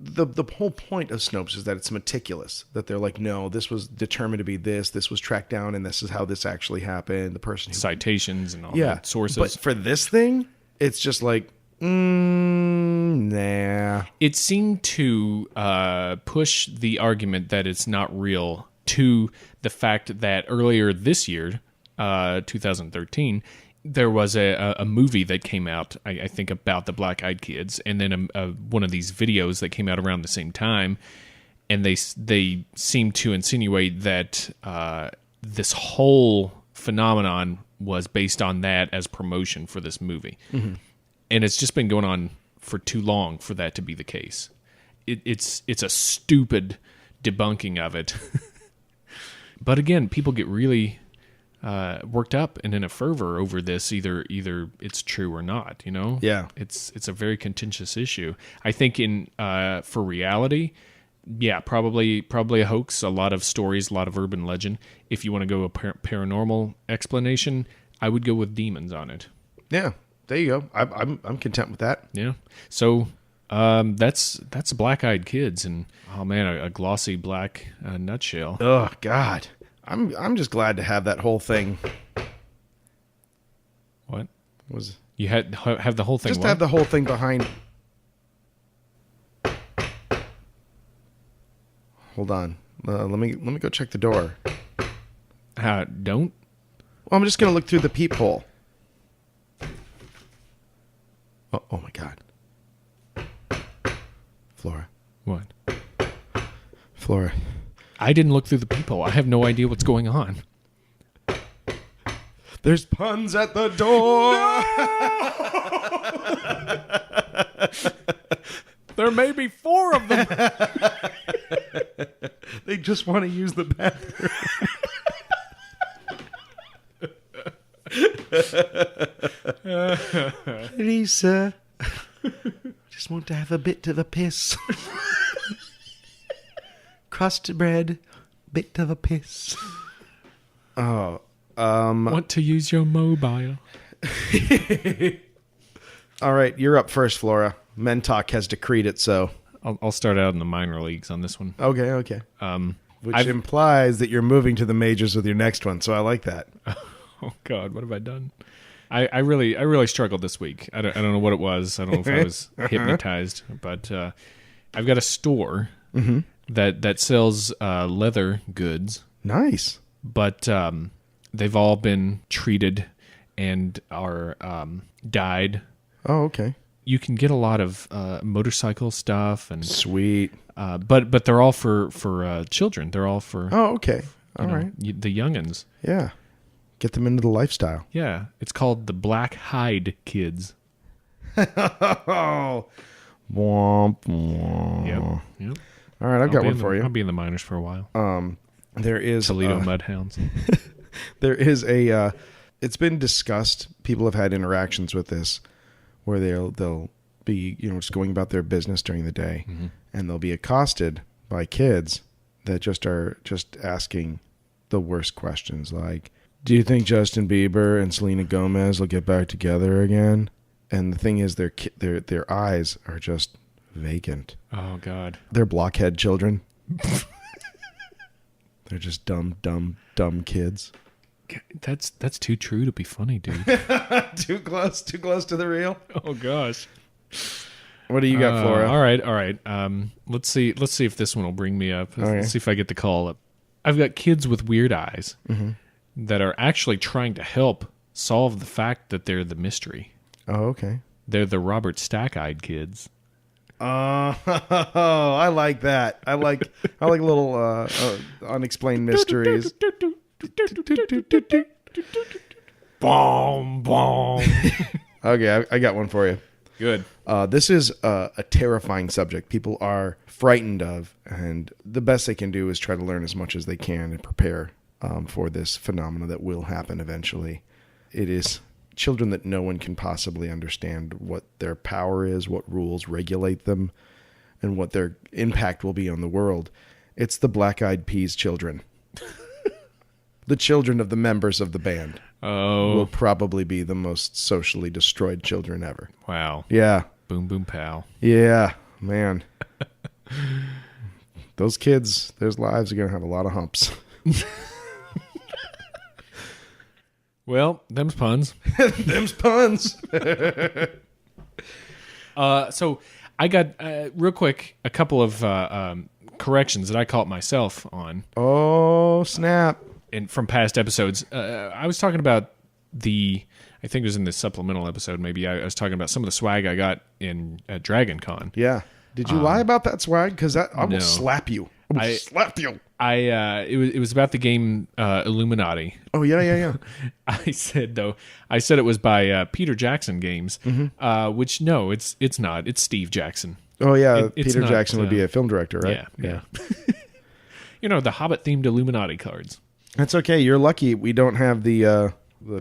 the whole point of Snopes is that it's meticulous, that they're like, no, this was determined to be this was tracked down, and this is how this actually happened. The person citations and all that, sources. But for this thing, it's just like, nah. It seemed to push the argument that it's not real to the fact that earlier this year, 2013, there was a movie that came out, I think, about the black-eyed kids, and then one of these videos that came out around the same time, and they seemed to insinuate that this whole phenomenon was based on that as promotion for this movie. Mm-hmm. And it's just been going on for too long for that to be the case. It's a stupid debunking of it. But again, people get really worked up and in a fervor over this. Either it's true or not. You know. Yeah. It's a very contentious issue. I think for reality, yeah, probably a hoax. A lot of stories, a lot of urban legend. If you want to go a paranormal explanation, I would go with demons on it. Yeah. There you go. I'm content with that. Yeah. So that's Black-Eyed Kids, and oh man, a glossy black nutshell. Oh God, I'm just glad to have that whole thing. What was you have the whole thing? Just what? have the whole thing behind. Hold on. Let me go check the door. Don't. Well, I'm just gonna look through the peephole. Oh my God. Flora. What? Flora. I didn't look through the peephole. I have no idea what's going on. There's puns at the door. There may be 4 of them. They just want to use the bathroom. Lisa, just want to have a bit of a piss. Crust bread, bit of a piss. Oh, Want to use your mobile? All right, you're up first, Flora. Mentalk has decreed it so. I'll start out in the minor leagues on this one. Okay. Which implies that you're moving to the majors with your next one, so I like that. Oh God, what have I done? I really struggled this week. I don't know what it was. I don't know if I was hypnotized, but I've got a store that sells leather goods. Nice, but they've all been treated and are dyed. Oh, okay. You can get a lot of motorcycle stuff and sweet, but they're all for children. They're all for okay, all right, the youngins. Yeah. Get them into the lifestyle. Yeah. It's called the Black Hide Kids. Oh. Womp, womp. Yep. All right, I've got one for you. I'll be in the minors for a while. There is Toledo Mudhounds. There is a it's been discussed. People have had interactions with this where they'll be, just going about their business during the day, and they'll be accosted by kids that are just asking the worst questions like, do you think Justin Bieber and Selena Gomez will get back together again? And the thing is, their eyes are just vacant. Oh God, they're blockhead children. They're just dumb kids. That's too true to be funny, dude. Too close to the real. Oh gosh. What do you got, Flora? All right. Let's see if this one will bring me up. Let's see if I get the call up. I've got kids with weird eyes that are actually trying to help solve the fact that they're the mystery. Oh, okay. They're the Robert Stack-eyed kids. Oh, I like that. I like little unexplained mysteries. Boom, boom. Okay, I got one for you. Good. This is a terrifying subject people are frightened of, and the best they can do is try to learn as much as they can and prepare for this phenomena that will happen eventually. It is children that no one can possibly understand what their power is, what rules regulate them, and what their impact will be on the world. It's the Black-Eyed Peas children. The children of the members of the band. Oh. Will probably be the most socially destroyed children ever. Wow. Yeah. Boom, boom, pow. Yeah, man. Those kids, their lives are going to have a lot of humps. Well, them's puns. Them's puns. So I got, real quick, a couple of corrections that I caught myself on. Oh, snap. And from past episodes. I was talking about I think it was in the supplemental episode, maybe. I was talking about some of the swag I got at Dragon Con. Yeah. Did you lie about that swag? Because I will no. slap you. I will slap you. It was about the game Illuminati. Oh yeah. I said it was by Peter Jackson Games, which no, it's not. It's Steve Jackson. Oh yeah, It's Peter not, Jackson would be a film director, right? Yeah. The Hobbit themed Illuminati cards. That's okay. You're lucky we don't have the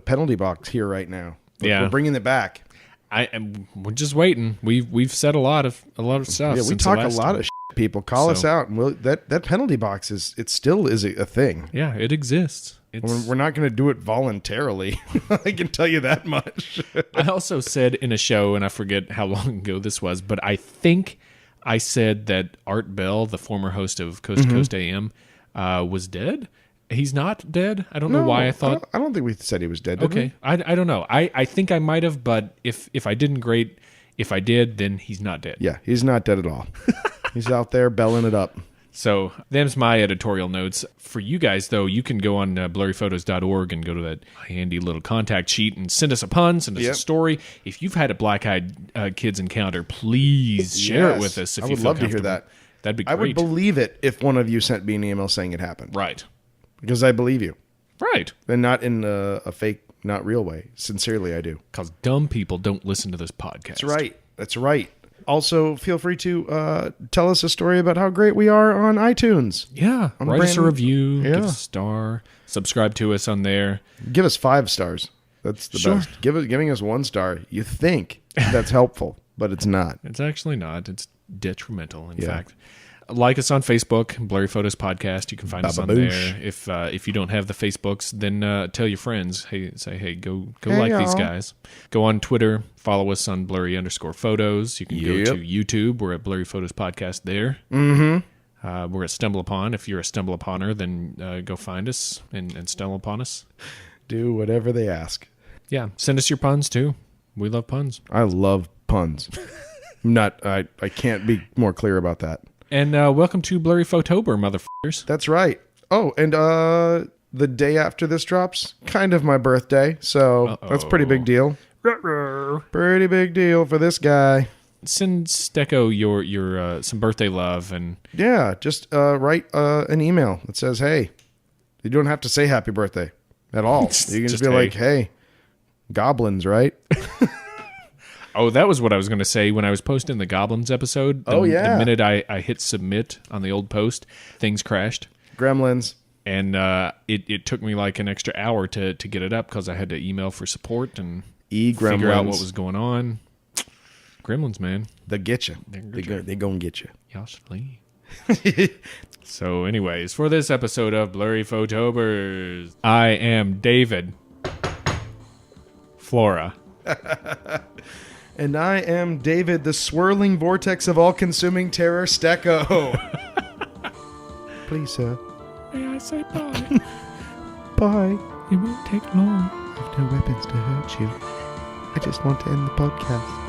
penalty box here right now. We're bringing it back. We're just waiting. We've said a lot of stuff. Yeah, we talk a lot of shit, people. Call us out, and that penalty box it still is a thing. Yeah, it exists. We're not going to do it voluntarily. I can tell you that much. I also said in a show, and I forget how long ago this was, but I think I said that Art Bell, the former host of Coast to Coast AM, was dead. He's not dead. I don't know why I thought. I don't think we said he was dead. Did we? I don't know. I think I might have, but if I didn't, great. If I did, then he's not dead. Yeah, he's not dead at all. He's out there belling it up. So them's my editorial notes. For you guys, though, you can go on blurryphotos.org and go to that handy little contact sheet and send us a pun, send us a story. If you've had a black-eyed kids encounter, please share it with us. If I you would feel love to hear that. That'd be great. I would believe it if one of you sent me an email saying it happened. Right. Because I believe you. Right. And not in a fake, not real way. Sincerely, I do. Because dumb people don't listen to this podcast. That's right. Also, feel free to tell us a story about how great we are on iTunes. Yeah. Write us a review. Give us a star. Subscribe to us on there. Give us 5 stars. That's the best. Giving us 1 star, you think that's helpful, but it's not. It's actually not. It's detrimental, in fact. Like us on Facebook, Blurry Photos Podcast. You can find us on there. If you don't have the Facebooks, then tell your friends. Hey, go like these guys. Go on Twitter. Follow us on Blurry_Photos. You can go to YouTube. We're at Blurry Photos Podcast there. Mm-hmm. We're at Stumble Upon. If you're a Stumble Uponer, then go find us and stumble upon us. Do whatever they ask. Yeah. Send us your puns, too. We love puns. I love puns. I can't be more clear about that. And welcome to Blurry Photober, motherfuckers. That's right. Oh, and the day after this drops, kind of my birthday, so that's a pretty big deal. Pretty big deal for this guy. Send Stecco your some birthday love and just write an email that says, "Hey." You don't have to say happy birthday at all. You can just be like, "Hey, goblins, right?" Oh, that was what I was going to say when I was posting the Goblins episode. The minute I hit submit on the old post, things crashed. Gremlins. And it took me like an extra hour to get it up because I had to email for support and figure out what was going on. Gremlins, man. They get you. They gonna get you. Yes, please. So anyways, for this episode of Blurry Photobers, I am David. Flora. And I am David, the swirling vortex of all-consuming terror, Stecco. Please, sir. May I say bye? Bye. It won't take long. I have no weapons to hurt you. I just want to end the podcast.